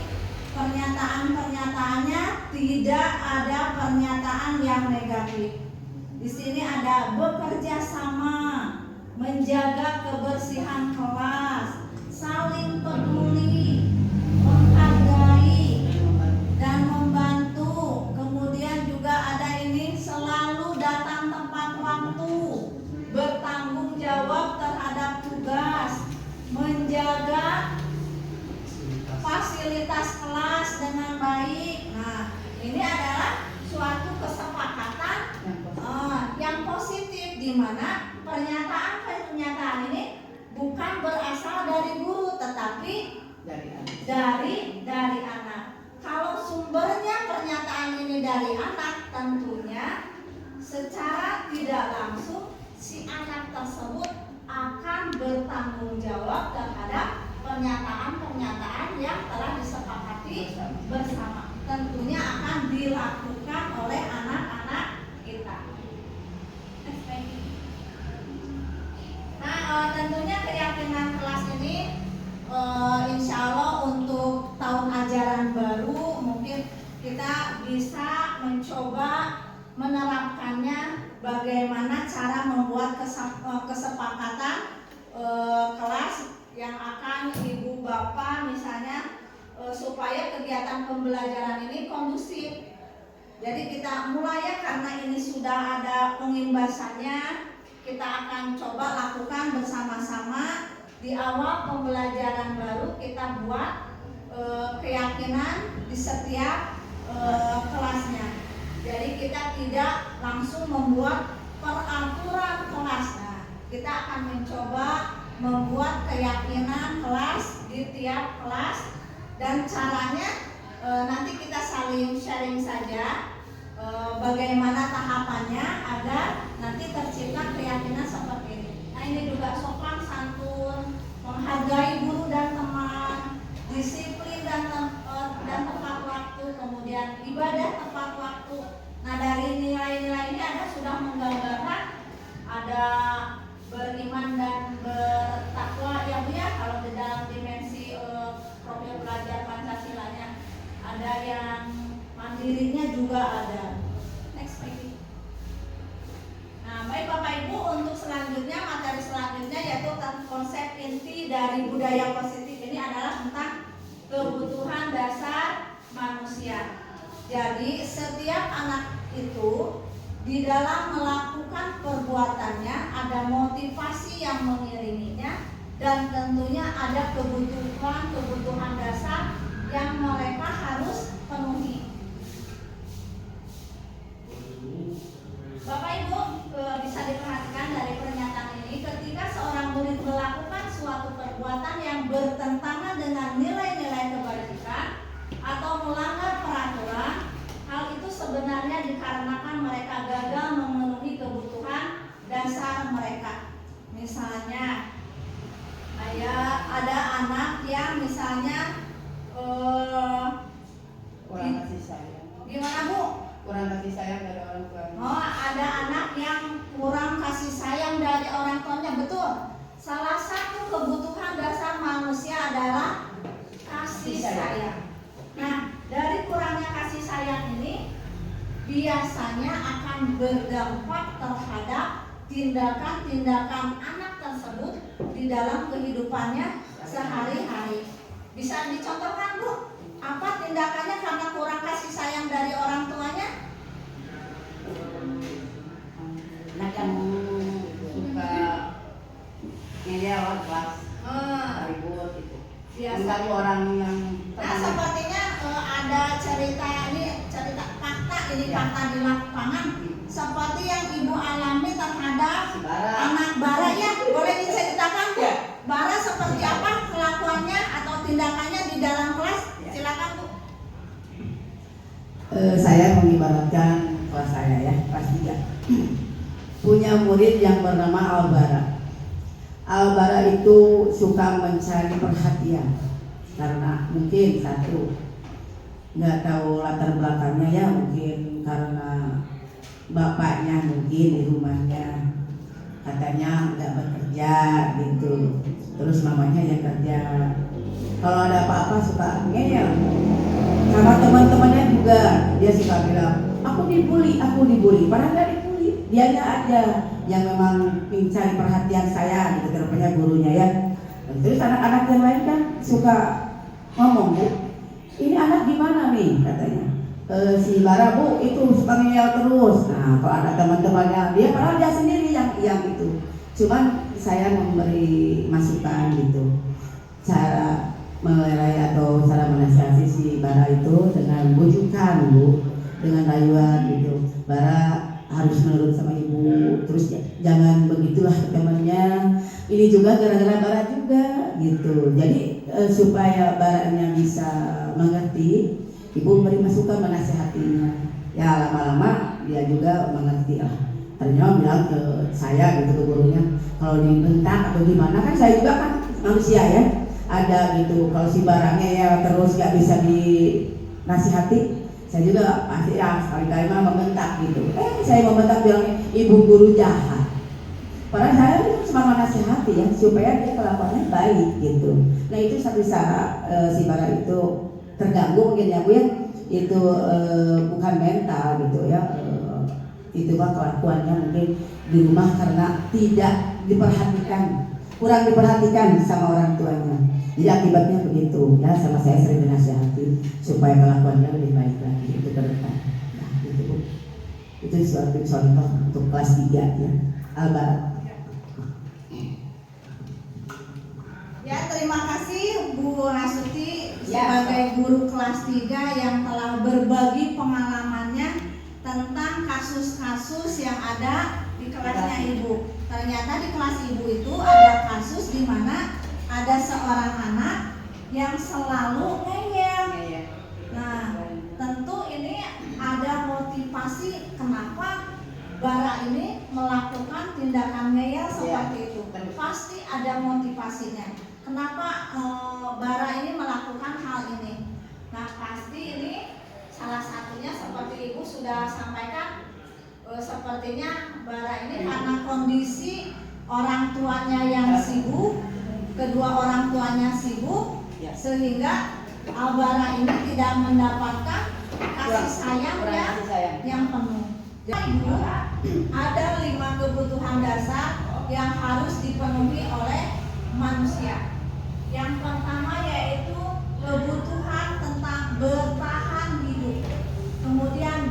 pernyataan-pernyataannya, tidak ada pernyataan yang negatif. Di sini ada bekerja sama, menjaga kebersihan kelas, saling peduli, menghargai dan membantu. Kemudian juga ada ini selalu datang tepat waktu, bertanggung jawab terhadap tugas, menjaga fasilitas kelas dengan baik. Nah, ini adalah suatu kesepakatan yang positif, di mana pernyataan ini bukan berasal dari guru tetapi dari anak. Kalau sumbernya pernyataan ini dari anak, tentunya secara tidak langsung si anak tersebut akan bertanggung jawab terhadap pernyataan-pernyataan yang telah disepakati bersama. Tentunya akan dilakukan oleh anak-anak kita. Nah, tentunya keyakinan kelas ini insya Allah untuk tahun ajaran baru mungkin kita bisa mencoba menerapkannya, bagaimana cara membuat kesepakatan kelas yang akan ibu bapak misalnya supaya kegiatan pembelajaran ini kondusif. Jadi kita mulai ya, karena ini sudah ada pengimbasannya, kita akan coba lakukan bersama-sama. Di awal pembelajaran baru kita buat keyakinan di setiap kelasnya. Jadi kita tidak langsung membuat peraturan kelas. Nah, kita akan mencoba membuat keyakinan kelas di tiap kelas, dan caranya nanti kita saling sharing saja bagaimana tahapannya agar nanti tercipta keyakinan seperti ini. Nah, ini juga sopan santun, menghargai guru dan teman, disiplin dan tepat waktu, kemudian ibadah tepat waktu. Nah, dari nilai-nilai ini ada sudah menggambarkan ada beriman dan bertakwa ya Bu ya, kalau di dalam dimensi profil pelajar Pancasilanya. Ada yang mandirinya juga ada. Next lagi. Nah, baik Bapak Ibu, untuk selanjutnya, materi selanjutnya yaitu konsep inti dari budaya positif ini adalah tentang kebutuhan dasar manusia. Jadi setiap anak itu di dalam melakukan perbuatannya ada motivasi yang mengiringinya, dan tentunya ada kebutuhan dasar yang mereka harus penuhi. Bapak Ibu, bisa diperhatikan dari pernyataan ini, ketika seorang murid melakukan suatu perbuatan yang bertentangan dengan nilai-nilai kebajikan atau melanggar peraturan, hal itu sebenarnya dikarenakan mereka gagal memenuhi kebutuhan dasar mereka. Misalnya, ada anak yang misalnya Kurang kasih sayang. gimana Bu? Kurang kasih sayang dari orang tuanya. Oh, ada anak yang kurang kasih sayang dari orang tuanya, betul. Salah satu kebutuhan dasar manusia adalah kasih sayang. Nah, dari kurangnya kasih sayang ini biasanya akan berdampak terhadap tindakan-tindakan anak tersebut di dalam kehidupannya sehari-hari. Bisa dicontohkan Bu, apa tindakannya karena kurang kasih sayang dari orang tuanya? Anak yang suka ngeyel kelas, ribut gitu. Biasa. Mengganggu orang yang Nah, sepertinya ada cerita fakta ini, fakta di lapangan seperti yang Ibu alami terhadap si Bara. anak Bara ya. Boleh diceritakan Bu? Bara seperti apa kelakuannya atau tindakannya di dalam kelas? Silakan Bu. Saya mengibaratkan kelas saya ya, kelas 3. Punya murid yang bernama Albara. Albara itu suka mencari perhatian karena mungkin satu, nggak tahu latar belakangnya ya, mungkin karena bapaknya mungkin di rumahnya katanya nggak bekerja gitu, terus mamanya yang kerja. Kalau ada apa-apa suka ngeyel. Sama teman-temannya juga dia suka bilang, aku dibully, padahal nggak dibully, dianya aja yang memang mencari perhatian saya gitu, terutama gurunya ya. Terus anak-anak yang lain kan suka ngomong, Bu, ini anak gimana nih katanya. Si Bara Bu itu suka ngeyel terus. Nah, kalau ada teman-temannya dia, padahal dia sendiri yang itu. Cuman saya memberi masukan gitu, cara melerai atau cara menasihati si Bara itu dengan bujukan Bu, dengan rayuan gitu. Bara harus menurut sama ibu, terus jangan begitulah ke temannya. Ini juga gara-gara Bara juga gitu. Jadi supaya Baranya bisa mengerti, ibu beri masukan menasihatinya. Ya lama-lama dia juga mengerti lah. Ternyata bilang ke saya gitu, ke gurunya, kalau dibentak atau gimana, kan saya juga kan manusia ya, ada gitu. Kalau si Baranya ya terus gak bisa dinasihati, saya juga pasti ya sekali-kali mah membentak gitu. Saya membentak bilangnya ibu guru jahat. Padahal saya itu cuma menasihati ya supaya dia kelakuannya baik gitu. Nah itu satu cara si Bara itu terganggu mungkin ya Bu ya. Itu bukan mental gitu ya. Itu mah kelakuannya mungkin di rumah karena tidak diperhatikan, kurang diperhatikan sama orang tuanya. Jadi akibatnya begitu ya, sama saya sering dinasihati supaya kelakuannya lebih baik lagi itu ke depan. Nah, itu Bu. Itu suatu contoh untuk kelas 3 ya. Albara. Ya, terima kasih Bu Nasuti sebagai guru kelas 3 yang telah berbagi pengalamannya tentang kasus-kasus yang ada di kelasnya Ibu. Ternyata di kelas Ibu itu ada kasus di mana ada seorang anak yang selalu ngeyel. Iya. Nah, tentu ini ada motivasi kenapa Bara ini melakukan tindakan ngeyel seperti itu. Pasti ada motivasinya. Kenapa Bara ini melakukan hal ini? Nah, pasti ini salah satunya seperti Ibu sudah sampaikan, sepertinya Bara ini karena kondisi orang tuanya yang sibuk, kedua orang tuanya sibuk, sehingga Albara ini tidak mendapatkan kasih sayang yang penuh. Jadi Ibu, ada 5 kebutuhan dasar yang harus dipenuhi oleh manusia. Yang pertama yaitu kebutuhan tentang bertahan hidup. Kemudian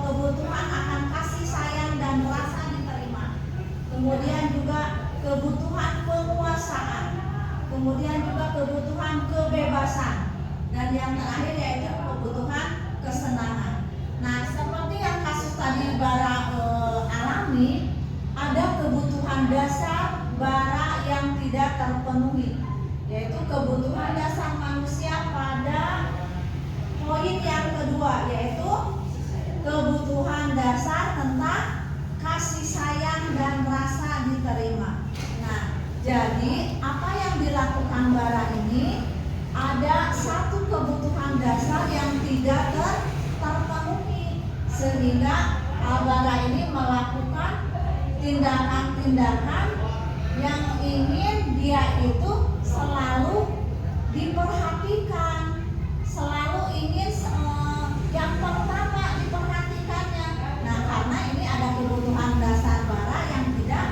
kebutuhan akan kasih sayang dan merasa diterima. Kemudian juga kebutuhan penguasaan. Kemudian juga kebutuhan kebebasan. Dan yang terakhir yaitu kebutuhan kesenangan. Nah, seperti yang kasus tadi Bara alami, ada kebutuhan dasar Bara yang tidak terpenuhi, yaitu kebutuhan dasar manusia pada poin yang kedua, yaitu kebutuhan dasar tentang kasih sayang dan rasa diterima. Nah, jadi apa yang dilakukan Bara ini, ada satu kebutuhan dasar yang tidak terpenuhi, sehingga Bara ini melakukan tindakan-tindakan yang ingin dia itu selalu diperhatikan, selalu ingin yang pertama diperhatikannya. Nah, karena ini ada kebutuhan dasar Bara yang tidak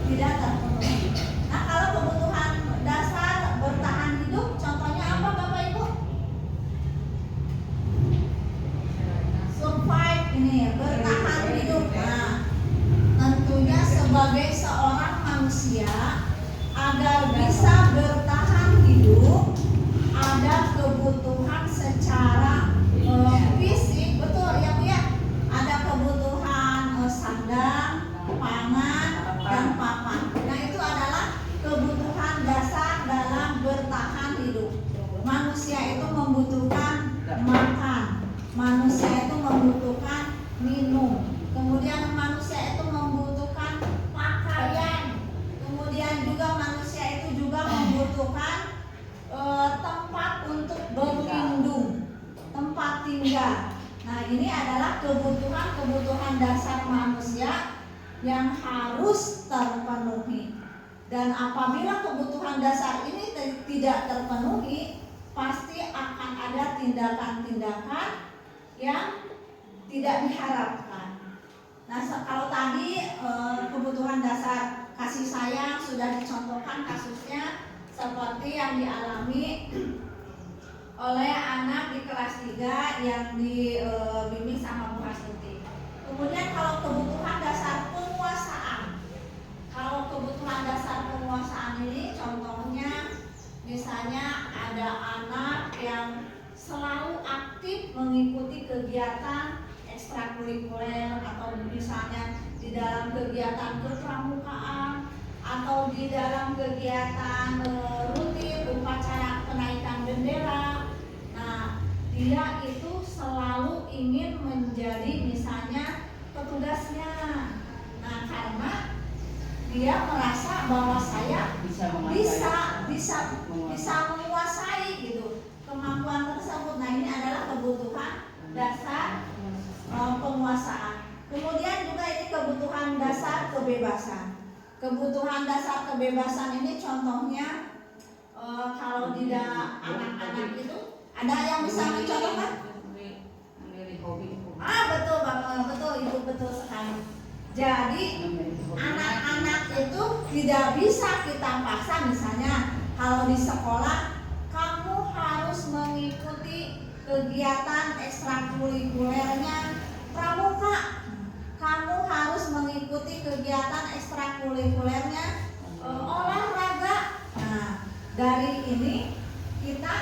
terpenuhi. Nah, kalau kebutuhan dasar bertahan hidup, contohnya apa Bapak Ibu? Survive ini, bertahan hidup. Nah, tentunya sebagai seorang manusia, agar bisa bertahan hidup, ada kebutuhan secara fisik, betul ya Bu ya? Ada kebutuhan sandang, pangan, dan papan. Nah, itu adalah kebutuhan dasar dalam bertahan hidup. Manusia itu membutuhkan makan, manusia itu membutuhkan minum, kemudian manusia itu membutuhkan pakaian, kemudian juga manusia itu juga membutuhkan tempat untuk berlindung, tempat tinggal. Nah, ini adalah kebutuhan dasar manusia yang harus terpenuhi. Dan apabila kebutuhan dasar ini tidak terpenuhi, pasti akan ada tindakan-tindakan yang tidak diharapkan. Nah, kalau tadi kebutuhan dasar kasih sayang sudah dicontohkan kasusnya seperti yang dialami oleh anak di kelas 3 yang dibimbing sama Bu Hastuti. Kemudian kalau kebutuhan dasar penguasaan, kalau kebutuhan dasar penguasaan ini contohnya misalnya ada anak yang selalu aktif mengikuti kegiatan ekstrakurikuler, atau misalnya di dalam kegiatan kepramukaan, atau di dalam kegiatan rutin upacara penaikan bendera. Nah, dia itu selalu ingin menjadi misalnya petugasnya. Nah, karena dia merasa bahwa saya bisa menguasai gitu kemampuan tersebut. Nah, ini adalah kebutuhan dasar penguasaan. Kemudian juga ini kebutuhan dasar kebebasan. Kebutuhan dasar kebebasan ini contohnya kalau di anak-anak itu ada yang bisa mencontohkan? Betul Bapak, betul Ibu, betul sekali. Jadi anak-anak itu tidak bisa kita paksa, misalnya kalau di sekolah kamu harus mengikuti kegiatan ekstrakurikulernya pramuka, kamu harus mengikuti kegiatan ekstrakurikulernya olahraga. Nah, dari ini kita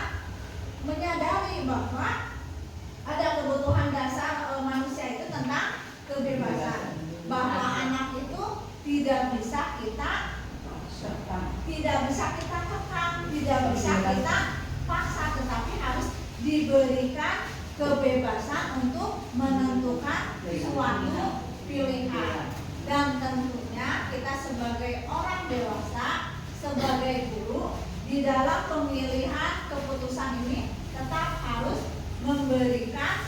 menyadari bahwa ada kebutuhan dasar manusia itu tentang kebebasan, bahwa anak itu tidak bisa kita kekang, tidak bisa kita diberikan kebebasan untuk menentukan suatu pilihan. Dan tentunya kita sebagai orang dewasa, sebagai guru, di dalam pemilihan keputusan ini tetap harus memberikan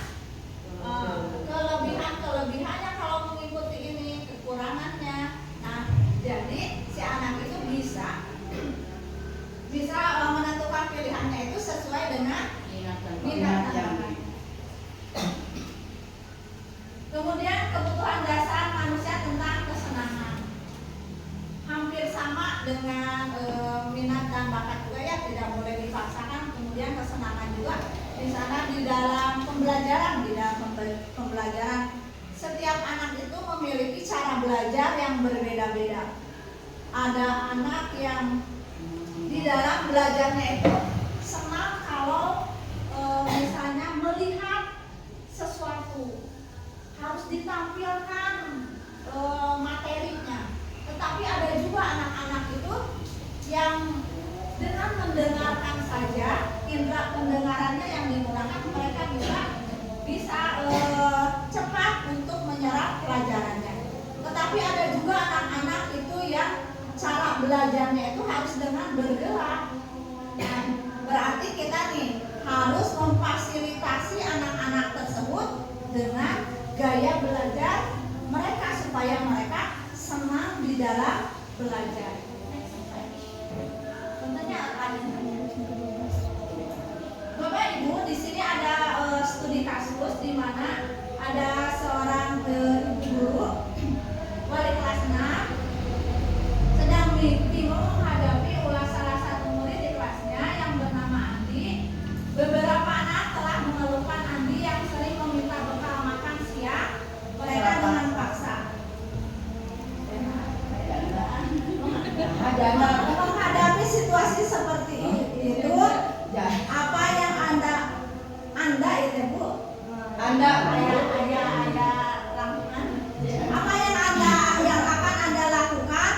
kelebihan-kelebihannya kalau mengikuti ini, kekurangannya. Nah, jadi si anak itu bisa menentukan pilihannya itu sesuai dengan minat dan bakat. Kemudian kebutuhan dasar manusia tentang kesenangan hampir sama dengan minat dan bakat juga ya, tidak boleh dipaksakan. Kemudian kesenangan juga di sana di dalam pembelajaran, setiap anak itu memiliki cara belajar yang berbeda-beda. Ada anak yang di dalam belajarnya itu senang kalau misalnya melihat sesuatu harus ditampilkan materinya. Tetapi ada juga anak-anak itu yang dengan mendengarkan saja, indera pendengarannya yang digunakan, mereka juga bisa cepat untuk menyerap pelajarannya. Tetapi ada juga anak-anak itu yang cara belajarnya itu harus dengan bergerak. Nah, berarti kita nih harus memfasilitasi anak-anak tersebut dengan gaya belajar mereka supaya mereka senang di dalam belajar. Contohnya apa? Bapak Ibu, di sini ada studi kasus di mana ada seorang guru wali kelas 6 sedang bingung menghadapi ulah salah satu murid di kelasnya yang bernama Andi. Beberapa anak telah mengeluhkan Andi yang sering meminta bekal makan siang mereka dengan paksa. Menghadapi situasi seperti itu, apa yang anda itu Bu? Anda lakukan? Apa yang akan anda lakukan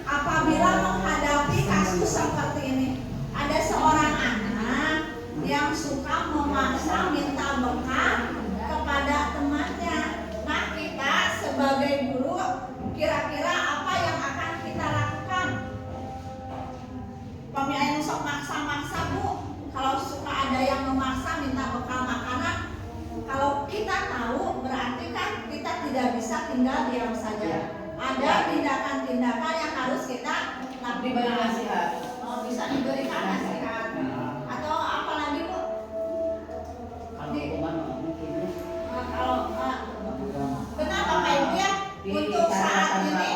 apabila menghadapi kasus seperti ini? Ada seorang anak yang suka memaksa minta bekal kepada temannya. Nah, kita sebagai guru kira-kira apa yang akan kita lakukan? Pemilik sok maksa-maksa Bu. Kalau suka ada yang memaksa minta bekal makanan, kalau kita tahu berarti kan kita tidak bisa tinggal diam saja. Ada tindakan-tindakan yang harus kita lakukan. Bisa diberikan nasihat. Atau apa lagi Bu? Kalau benar Bapak Ibu ya, untuk saat ini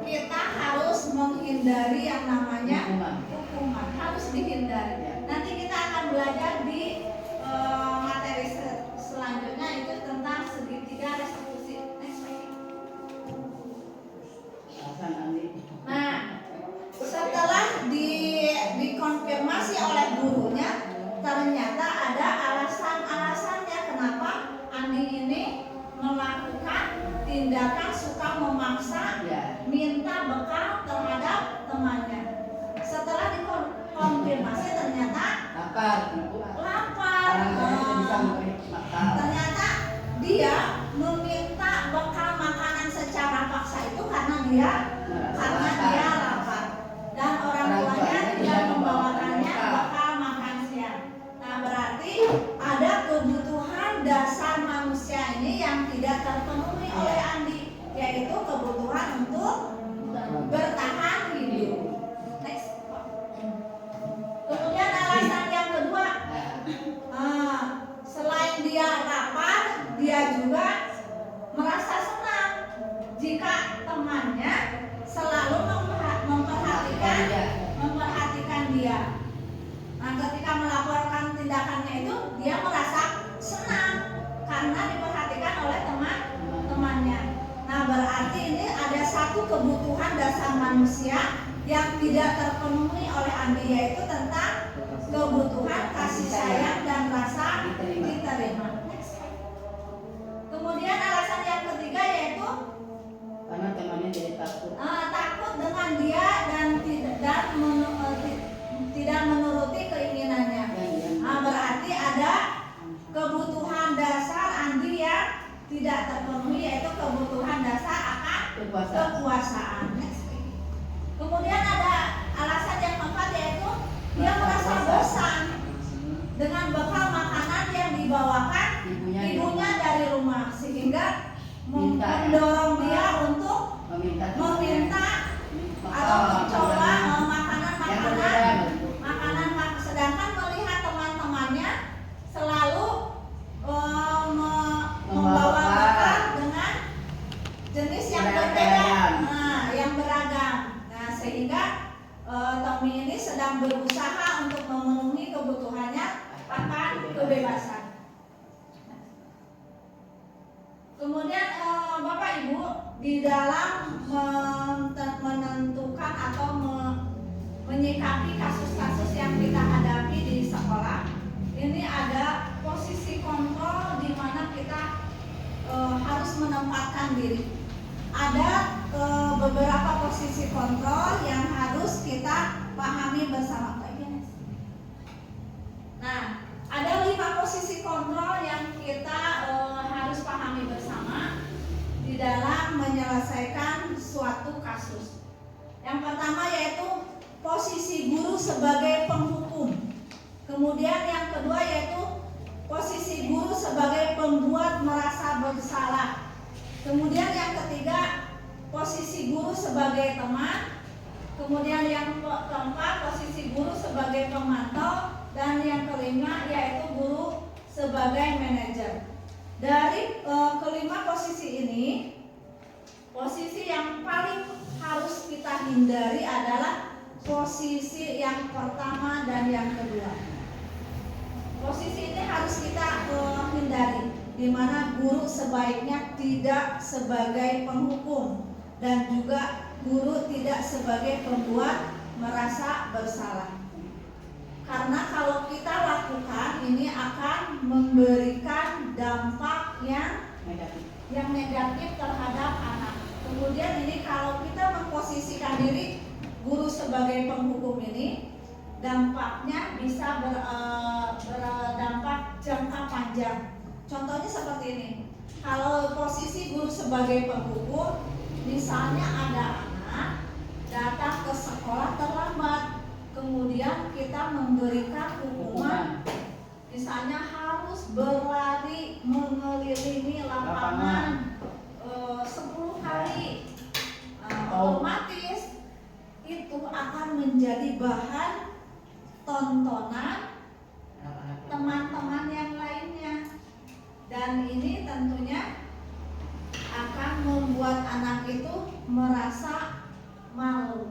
kita harus menghindari yang namanya hukuman, harus dihindari. Nanti kita akan belajar di materi selanjutnya itu tentang segitiga restitusi. Nah, setelah dikonfirmasi oleh gurunya, ternyata ada alasan-alasannya kenapa Andi ini melakukan tindakan suka memaksa minta bekal terhadap temannya. Setelah dikonfirmasi ternyata lapar. Ternyata dia meminta bekal makanan secara paksa itu karena dia lapar dan orang tuanya tidak membawakannya bekal makan siang. Nah, berarti ada kebutuhan dasar manusia ini yang tidak terpenuhi oleh Andi, yaitu kebutuhan untuk bertahan hidup. Next. Kemudian alasan yang kedua, selain dia lapar, dia juga merasa senang jika temannya selalu memperhatikan dia. Nah, ketika melaporkan tindakannya itu, dia merasa senang karena diperhatikan oleh teman-temannya. Nah, berarti ini ada satu kebutuhan dasar manusia yang tidak terpenuhi oleh Andi, yaitu tentang kebutuhan kasih sayang dan rasa diterima. Next. Kemudian alasan yang ketiga yaitu karena temannya jadi takut dengan dia dan tidak menuruti keinginannya. mendorong dia untuk meminta atau mencoba makanan, sedangkan melihat teman-temannya selalu membawa bekal dengan jenis yang berbeda, yang beragam. Nah, sehingga Tommy ini sedang berusaha untuk memenuhi kebutuhannya akan kebebasan. Kemudian Bapak Ibu di dalam menentukan atau menyikapi kasus-kasus yang kita hadapi di sekolah, ini ada posisi kontrol di mana kita harus menempatkan diri. Ada beberapa posisi kontrol yang harus kita pahami bersama. Nah, ada 5 posisi kontrol yang kita harus pahami bersama di dalam menyelesaikan suatu kasus. Yang pertama yaitu posisi guru sebagai penghukum. Kemudian yang kedua yaitu posisi guru sebagai pembuat merasa bersalah. Kemudian yang ketiga posisi guru sebagai teman. Kemudian yang keempat posisi guru sebagai pemantau. Dan yang kelima yaitu guru sebagai manajer. Dari kelima posisi ini, posisi yang paling harus kita hindari adalah posisi yang pertama dan yang kedua. Posisi ini harus kita hindari, di mana guru sebaiknya tidak sebagai penghukum dan juga guru tidak sebagai pembuat merasa bersalah. Karena kalau kita lakukan ini akan memberikan dampak yang negatif terhadap anak. Kemudian ini kalau kita memposisikan diri guru sebagai penghukum ini, dampaknya bisa berdampak jangka panjang. Contohnya seperti ini. Kalau posisi guru sebagai penghukum, misalnya ada anak datang ke sekolah terlambat, kemudian kita memberikan hukuman, misalnya harus berlari mengelilingi lapangan 10 kali, otomatis itu akan menjadi bahan tontonan teman-teman yang lainnya, dan ini tentunya akan membuat anak itu merasa malu.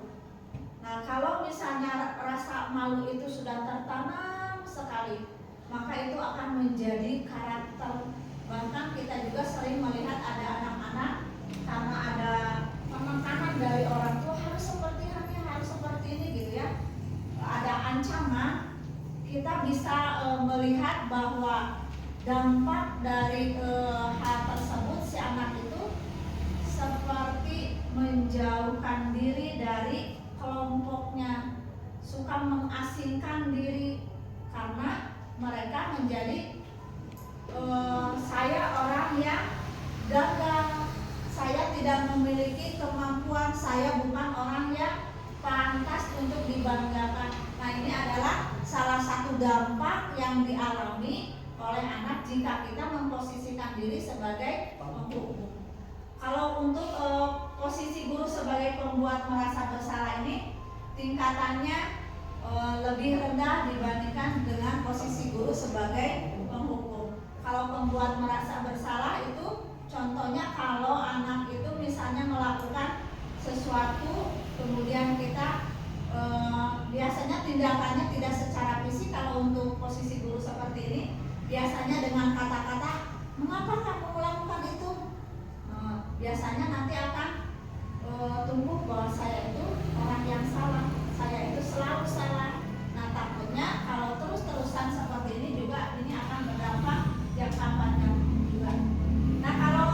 Nah, kalau misalnya rasa malu itu sudah tertanam sekali, maka itu akan menjadi karakter. Bahkan kita juga sering melihat ada anak-anak karena ada penekanan dari orang tua harus seperti ini, harus seperti ini gitu ya. Ada ancaman, kita bisa melihat bahwa dampak dari hal tersebut si anak itu seperti menjauhkan diri dari kelompoknya, suka mengasingkan diri karena mereka menjadi saya orang yang gagal, saya tidak memiliki kemampuan, saya bukan orang yang pantas untuk dibanggakan. Nah, ini adalah salah satu dampak yang dialami oleh anak jika kita memposisikan diri sebagai penghukum. Kalau untuk posisi guru sebagai pembuat merasa bersalah ini tingkatannya lebih rendah dibandingkan dengan posisi guru sebagai penghukum. Kalau pembuat merasa bersalah itu contohnya kalau anak itu misalnya melakukan sesuatu, kemudian kita biasanya tindakannya tidak secara fisik. Kalau untuk posisi guru seperti ini biasanya dengan kata-kata, mengapa kamu melakukan itu? Biasanya nanti akan tumbuh bahwa saya itu orang yang salah, saya itu selalu salah. Nah, takutnya kalau terus-terusan seperti ini juga ini akan berdampak jangka panjang juga. Nah, kalau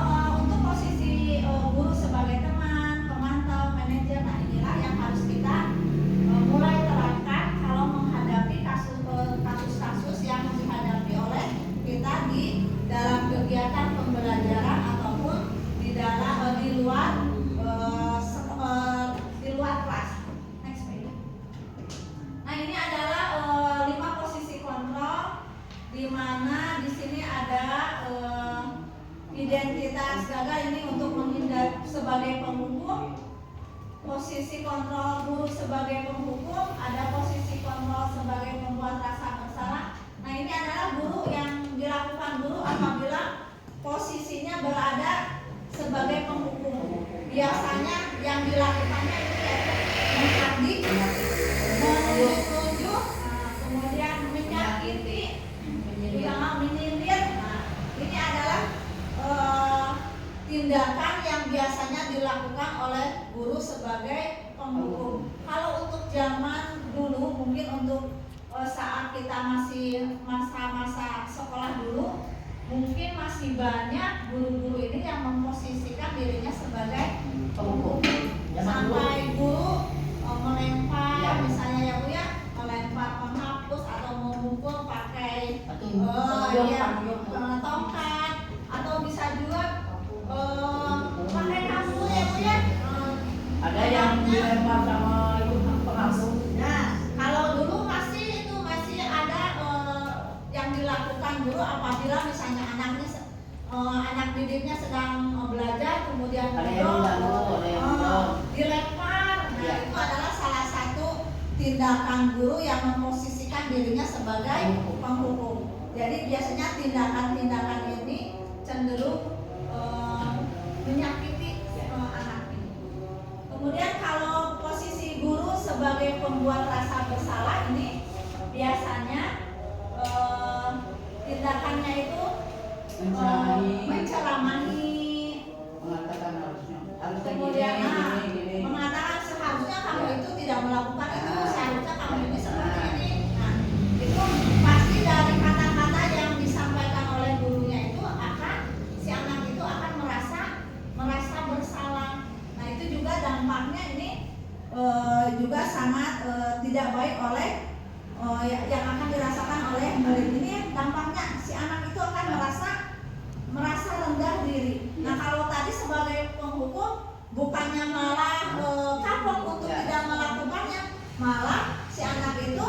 untuk posisi guru sebagai teman, pemantau, manajer, nah inilah yang harus kita mulai terapkan kalau menghadapi kasus-kasus yang dihadapi oleh kita di dalam kegiatan pembelajaran ataupun di luar kelas. Next page. Nah, ini adalah identitas gagal ini untuk menghindar sebagai penghukum, posisi kontrol guru sebagai penghukum, ada posisi kontrol sebagai pembuat rasa bersalah. Nah ini adalah guru yang dilakukan guru apabila posisinya berada sebagai penghukum. Biasanya yang dilakukannya itu yaitu menghadik, menunjuk, kemudian menyakiti, menyindir. Nah, ini adalah tindakan yang biasanya dilakukan oleh guru sebagai penghukum. Kalau untuk zaman dulu, mungkin untuk saat kita masih masa-masa sekolah dulu, mungkin masih banyak guru-guru ini yang memposisikan dirinya sebagai penghukum. Sampai guru melempar, misalnya ya Bu ya, melempar penghapus atau memukul pakai tongkat, atau bisa juga pakai kasur ya Bu ya. Ada yang dilempar sama itu penghapus. Nah, kalau dulu masih ada yang dilakukan guru apabila misalnya anak didiknya sedang belajar, kemudian dilempar. Nah, itu adalah salah satu tindakan guru yang memposisikan dirinya sebagai penghukum. Jadi biasanya tindakan-tindakan ini cenderung menyakiti anak ini. Kemudian kalau posisi guru sebagai pembuat rasa bersalah ini biasanya tindakannya itu menceramani, Mengatakan harusnya kemudian gini. mengatakan seharusnya kamu itu tidak melakukan itu, seharusnya kamu ini seperti ini. Nah, itu pasti dari kata-kata yang disampaikan oleh gurunya itu si anak itu akan merasa bersalah. Nah, itu juga dampaknya ini juga sangat tidak baik oleh yang akan dirasakan oleh murid ini. Dampaknya si anak itu akan merasa rendah diri. Nah, kalau tadi sebagai penghukum bukannya malah kapok untuk tidak melakukannya, malah si anak itu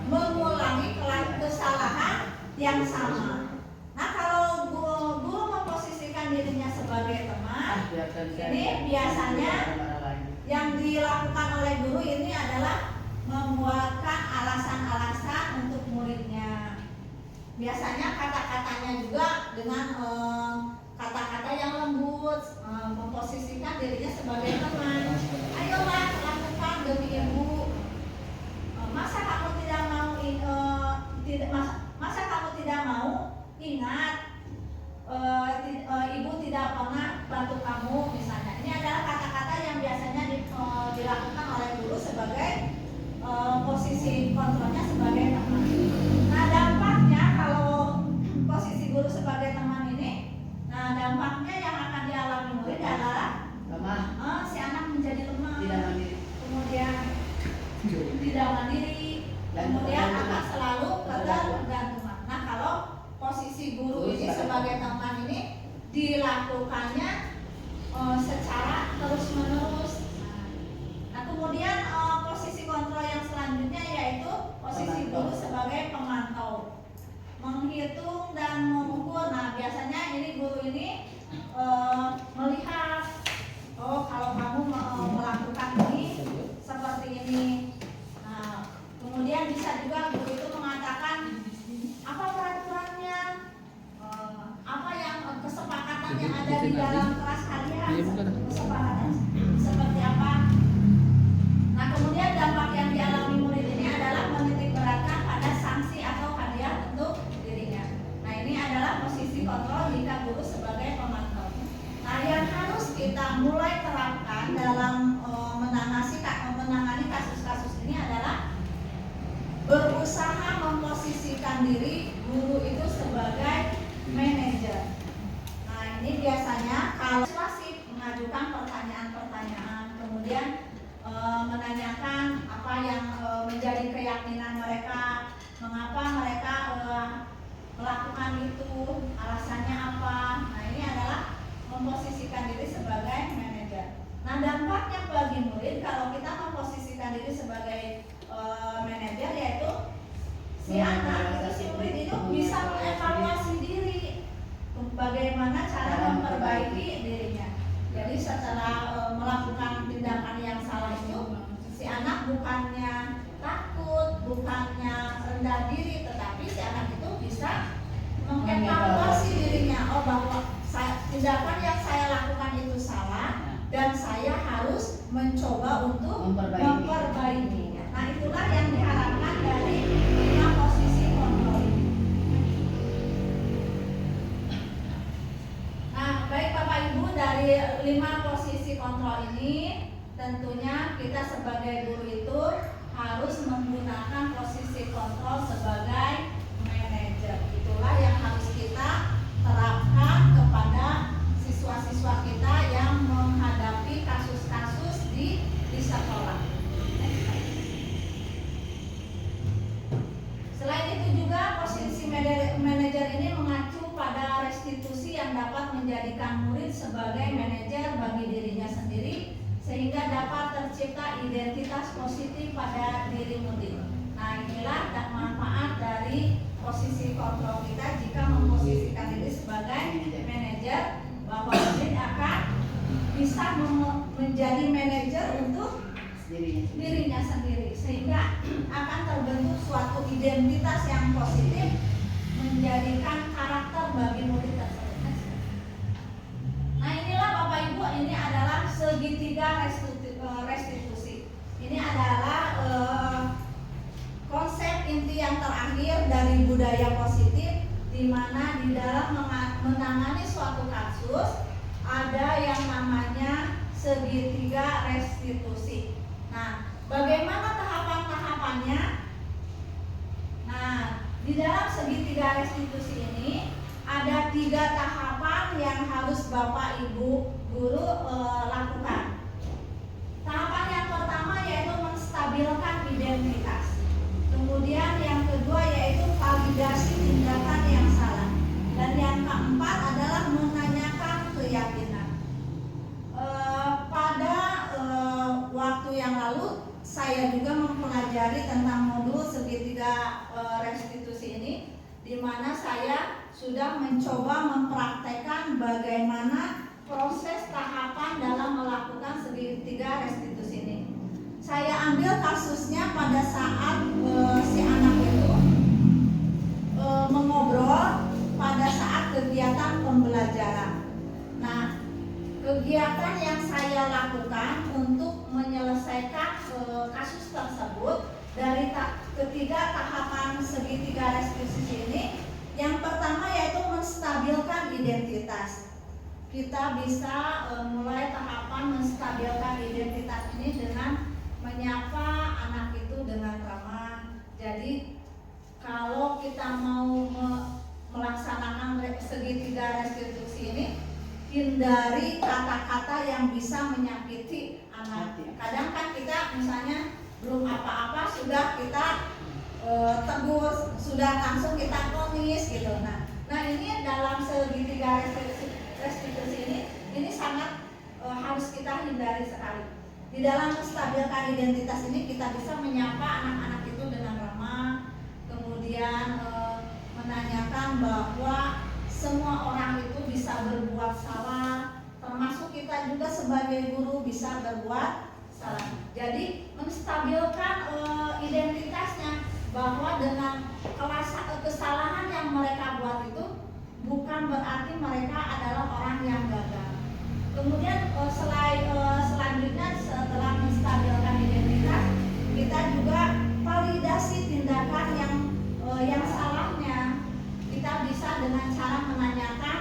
mengulangi kesalahan yang sama. Nah, kalau guru memposisikan dirinya sebagai teman, ini biasanya yang dilakukan oleh guru ini adalah membuatkan alasan-alasan untuk muridnya. Biasanya kata-katanya juga dengan kata-kata yang lembut, memposisikan dirinya sebagai teman. Ayolah lakukan demi ibu. Masa kamu tidak mau ingat ibu tidak pernah bantu kamu misalnya. Ini adalah kata-kata yang biasanya dilakukan oleh guru sebagai posisi kontrolnya sebagai teman. Nah, dampaknya kalau posisi guru sebagai teman ini, nah dampaknya yang akan dialami murid adalah si anak menjadi lemah, kemudian tidak mandiri, kemudian akan selalu ketergantungan. Nah, kalau posisi guru ini sebagai teman ini dilakukannya secara terus-menerus. Nah, kemudian posisi kontrol yang selanjutnya yaitu posisi guru sebagai pemantau, menghitung dan mengukur. Nah, biasanya ini guru ini melihat, oh kalau kamu melakukan ini seperti ini. Nah, kemudian bisa juga guru itu mengatakan apa peraturannya, apa yang kesepakatan yang ada di dalam kelas kalian, kesepakatan seperti apa. Nah, kemudian dampak yang dialami murid ini adalah menitik beratkan pada sanksi atau hadiah untuk dirinya. Nah, ini adalah posisi kontrol jika guru sebagai pemantau. Nah, yang harus kita mulai terapkan dalam menangani kasus-kasus ini adalah berusaha memposisikan diri guru itu sebagai manajer. Nah, ini biasanya kalau persuasif mengajukan pertanyaan-pertanyaan, kemudian menanyakan apa yang menjadi keyakinan mereka, mengapa mereka melakukan itu, alasannya apa. Nah, ini adalah memposisikan diri sebagai manajer. Nah, dampaknya bagi murid kalau kita memposisikan diri sebagai manajer, yaitu si anak itu, si murid itu bisa mengevaluasi diri bagaimana cara anaknya rendah diri, tetapi si anak itu bisa mengevaluasi dirinya, oh bahwa tindakan yang saya lakukan itu salah dan saya harus mencoba untuk memperbaikinya. Nah, itulah yang diharapkan dari 5 posisi kontrol ini. Nah, baik Bapak Ibu, dari 5 posisi kontrol ini tentunya kita sebagai guru itu harus menggunakan posisi kontrol sebagai manajer. Itulah yang harus kita terapkan kepada siswa-siswa kita yang menghadapi kasus-kasus di sekolah. Selain itu juga posisi manajer ini mengacu pada restitusi yang dapat menjadikan murid sebagai manajer bagi dirinya sendiri, sehingga dapat tercipta identitas positif pada diri murid. Nah, inilah manfaat dari posisi kontrol kita jika memposisikan diri sebagai manajer, bahwa murid akan bisa menjadi manajer untuk dirinya sendiri, sehingga akan terbentuk suatu identitas yang positif, menjadikan karakter bagi murid tersebut. Nah, inilah Bapak Ibu, ini adalah segitiga restitusi. Ini adalah konsep inti yang terakhir dari budaya positif, di mana di dalam menangani suatu kasus ada yang namanya segitiga restitusi. Nah, bagaimana tahapan-tahapannya? Nah, di dalam segitiga restitusi ini ada 3 tahapan yang harus Bapak Ibu guru lakukan. Tahapan yang pertama yaitu menstabilkan identitas. Kemudian yang kedua yaitu validasi tindakan yang salah. Dan yang keempat adalah menanyakan keyakinan. Pada waktu yang lalu saya juga mempelajari tentang modul segitiga restitusi ini, di mana saya sudah mencoba mempraktekkan bagaimana proses tahapan dalam melakukan segitiga restitusi ini. Saya ambil kasusnya pada saat si anak itu mengobrol pada saat kegiatan pembelajaran. Nah, kegiatan yang saya lakukan untuk menyelesaikan kasus tersebut dari ketiga tahapan segitiga restitusi ini, yang pertama yaitu menstabilkan identitas. Kita bisa mulai tahapan menstabilkan identitas ini dengan menyapa anak itu dengan ramah. Jadi kalau kita mau melaksanakan segitiga restitusi ini, hindari kata-kata yang bisa menyakiti anak. Kadang kan kita misalnya belum apa-apa sudah kita tegur, sudah langsung kita vonis gitu. Nah ini dalam segitiga restitusi ini sangat harus kita hindari sekali. Di dalam menstabilkan identitas ini kita bisa menyapa anak-anak itu dengan ramah, kemudian menanyakan bahwa semua orang itu bisa berbuat salah, termasuk kita juga sebagai guru bisa berbuat salah. Jadi menstabilkan identitasnya, bahwa dengan kesalahan yang mereka buat itu bukan berarti mereka adalah orang yang gagal. Kemudian selanjutnya setelah menstabilkan identitas, kita juga validasi tindakan yang salahnya. Kita bisa dengan cara menanyakan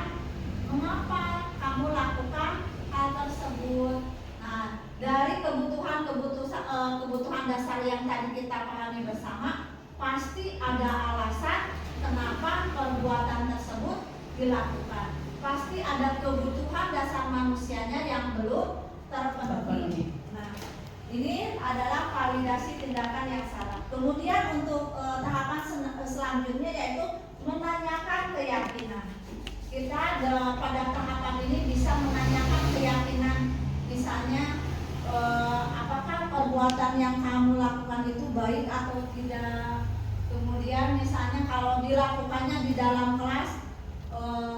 mengapa kamu lakukan hal tersebut. Nah, dari kebutuhan dasar yang tadi kita pahami bersama, pasti ada alasan kenapa perbuatan tersebut dilakukan. Pasti ada kebutuhan dasar manusianya yang belum terpenuhi. Nah, ini adalah validasi tindakan yang salah. Kemudian untuk tahapan selanjutnya yaitu menanyakan keyakinan. Kita pada tahapan ini bisa menanyakan keyakinan, misalnya apakah perbuatan yang kamu lakukan itu baik atau tidak. Kemudian misalnya kalau dilakukannya di dalam kelas,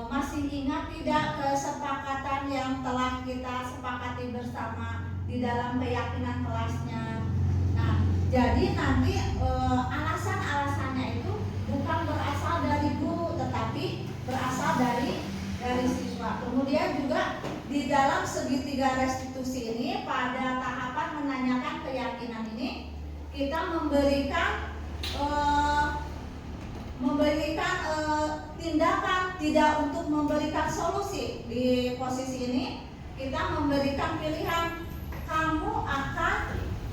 masih ingat tidak kesepakatan yang telah kita sepakati bersama di dalam keyakinan kelasnya. Nah, jadi nanti alasan segitiga restitusi ini pada tahapan menanyakan keyakinan ini kita memberikan tindakan, tidak untuk memberikan solusi. Di posisi ini kita memberikan pilihan, kamu akan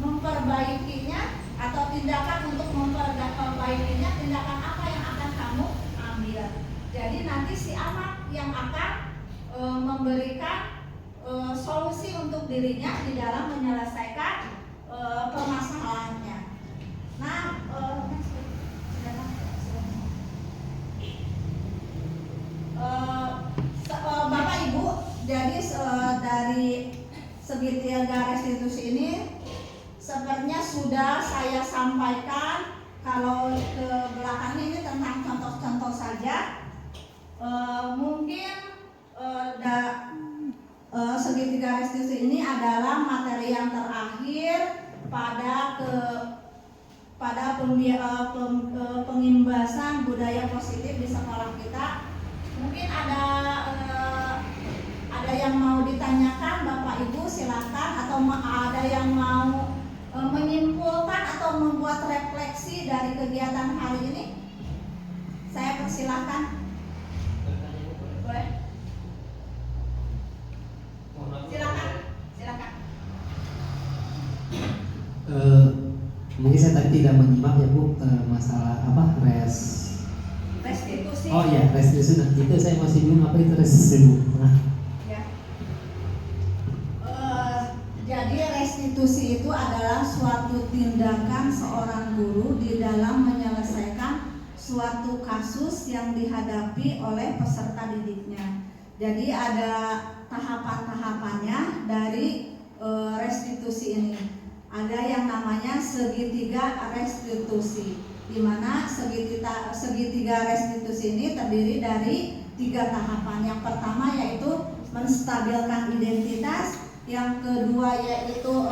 memperbaikinya atau tindakan untuk memperbaikinya, tindakan apa yang akan kamu ambil. Jadi nanti si anak yang akan memberikan solusi untuk dirinya di dalam menyelesaikan permasalahannya. Nah, Bapak Ibu, jadi dari segitiga restitusi ini sepertinya sudah saya sampaikan. Kalau ke belakangnya ini tentang contoh-contoh saja. Mungkin segitiga restitusi ini adalah materi yang terakhir pada pengimbasan budaya positif di sekolah kita. Mungkin ada yang mau ditanyakan Bapak Ibu, silakan, atau ada yang mau menyimpulkan atau membuat refleksi dari kegiatan hari ini. Saya persilahkan. Boleh? Silakan. Mungkin saya tadi tidak menyimak ya Bu, masalah apa Restitusi. Oh ya, restitusi. Nah, itu saya masih bingung apa itu restitusi Bu. Nah. Ya. Jadi restitusi itu adalah suatu tindakan seorang guru di dalam menyelesaikan suatu kasus yang dihadapi oleh peserta didiknya. Jadi ada tahapan-tahapannya dari restitusi ini. Ada yang namanya segitiga restitusi, di mana segitiga restitusi ini terdiri dari 3 tahapan. Yang pertama yaitu menstabilkan identitas, yang kedua yaitu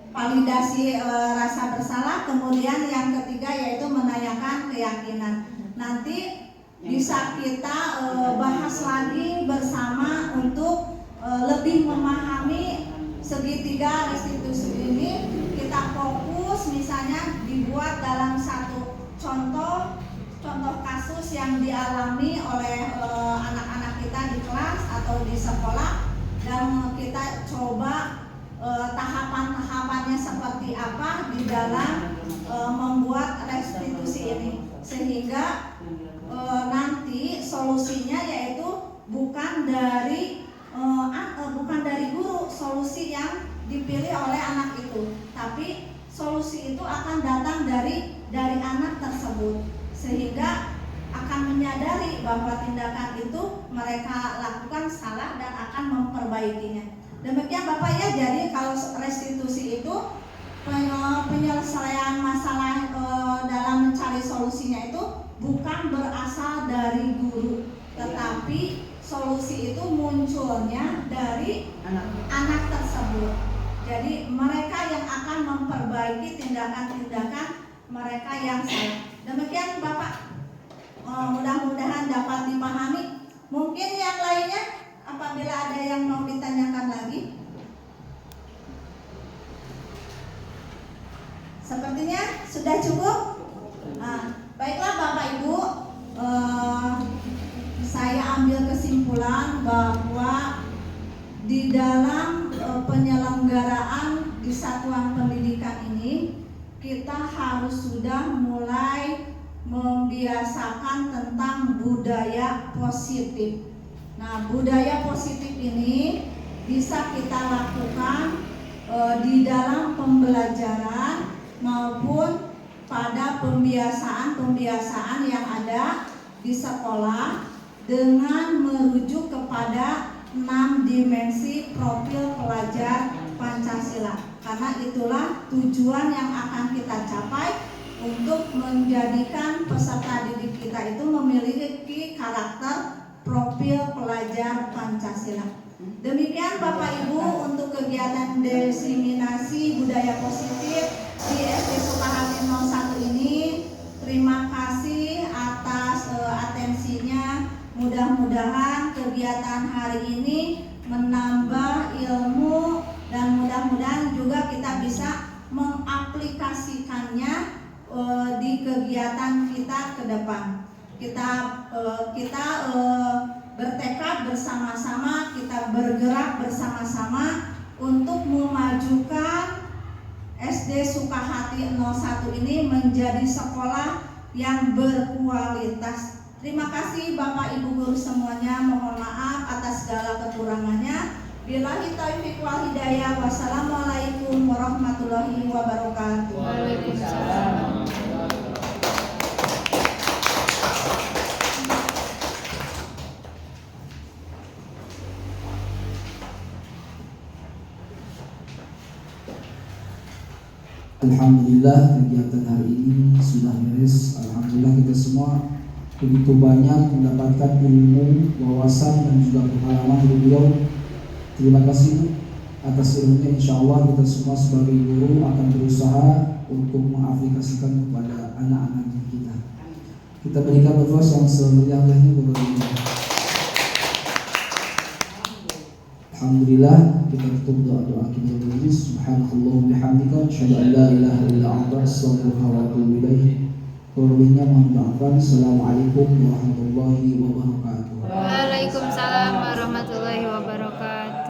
validasi rasa bersalah, kemudian yang ketiga yaitu menanyakan keyakinan. Nanti bisa kita bahas lagi bersama untuk lebih memahami segitiga restitusi ini. Kita fokus misalnya dibuat dalam satu contoh kasus yang dialami oleh anak-anak kita di kelas atau di sekolah, dan kita coba tahapan-tahapannya seperti apa di dalam membuat restitusi ini, sehingga nanti solusinya yaitu bukan dari guru solusi yang dipilih oleh anak itu, tapi solusi itu akan datang dari anak tersebut, sehingga akan menyadari bahwa tindakan itu mereka lakukan salah dan akan memperbaikinya. Demikian Bapak ya. Jadi kalau restitusi itu penyelesaian masalah dalam mencari solusinya itu bukan berasal dari guru, tetapi solusi itu munculnya dari anak tersebut. Jadi mereka yang akan memperbaiki tindakan-tindakan mereka yang salah. Demikian Bapak, mudah-mudahan dapat dipahami. Mungkin yang lainnya apabila ada yang mau ditanyakan lagi. Sepertinya sudah cukup. Baiklah Bapak Ibu, saya ambil kesimpulan bahwa di dalam penyelenggaraan di satuan pendidikan ini kita harus sudah mulai membiasakan tentang budaya positif. Nah, budaya positif ini bisa kita lakukan di dalam pembelajaran maupun pada pembiasaan-pembiasaan yang ada di sekolah dengan merujuk kepada 6 dimensi profil pelajar Pancasila. Karena itulah tujuan yang akan kita capai untuk menjadikan peserta didik kita itu memiliki karakter profil pelajar Pancasila. Demikian Bapak Ibu untuk kegiatan diseminasi budaya positif di SD Sukahati 01 ini. Terima kasih atas atensinya. Mudah-mudahan kegiatan kegiatan hari ini menambah ilmu dan mudah-mudahan juga kita bisa mengaplikasikannya di kegiatan kita ke depan. Kita bertekad bersama-sama, kita bergerak bersama-sama untuk memajukan SD Sukahati 01 ini menjadi sekolah yang berkualitas. Terima kasih Bapak Ibu guru semuanya, mohon maaf atas segala kekurangannya. Billahi taufiq wal hidayah. Wassalamualaikum warahmatullahi wabarakatuh. Waalaikumsalam. Alhamdulillah kegiatan hari ini sudah beres. Alhamdulillah kita semua begitu banyak mendapatkan ilmu, wawasan dan juga pengalaman dari beliau. Terima kasih Bu atas ilmunya. Insya Allah kita semua sebagai guru akan berusaha untuk mengaplikasikan kepada anak-anak kita. Kita berikan nafas yang semeriah-meriahnya kepada beliau. Alhamdulillah, kita tutup doa-doa kita majlis. Subhanallah bihamdika, asyhadu an la ilaha illa anta, astaghfiruka wa atubu ilaik. Kurangnya mohon maafkan. Assalamualaikum warahmatullahi wabarakatuh. Waalaikumsalam warahmatullahi wabarakatuh.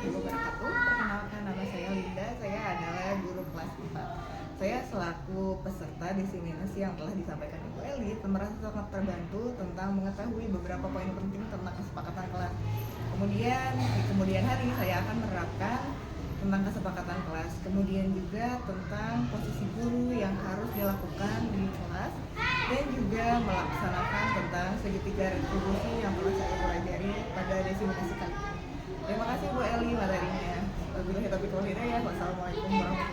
Perkenalkan, nama saya Linda, saya adalah guru kelas 4. Saya selaku peserta diseminasi yang telah disampaikan Ibu Eli, merasa sangat terbantu tentang mengetahui beberapa poin penting tentang kesepakatan kelas. Kemudian di kemudian hari saya akan menerapkan tentang kesepakatan kelas, kemudian juga tentang posisi guru yang harus dilakukan di kelas, dan juga melaksanakan tentang segitiga retribusi yang telah saya pelajari pada diseminasi kali ini. Terima kasih Bu Eli materinya. Wabillahi taufiq wal hidayah. Wassalamualaikum warahmatullahi wabarakatuh.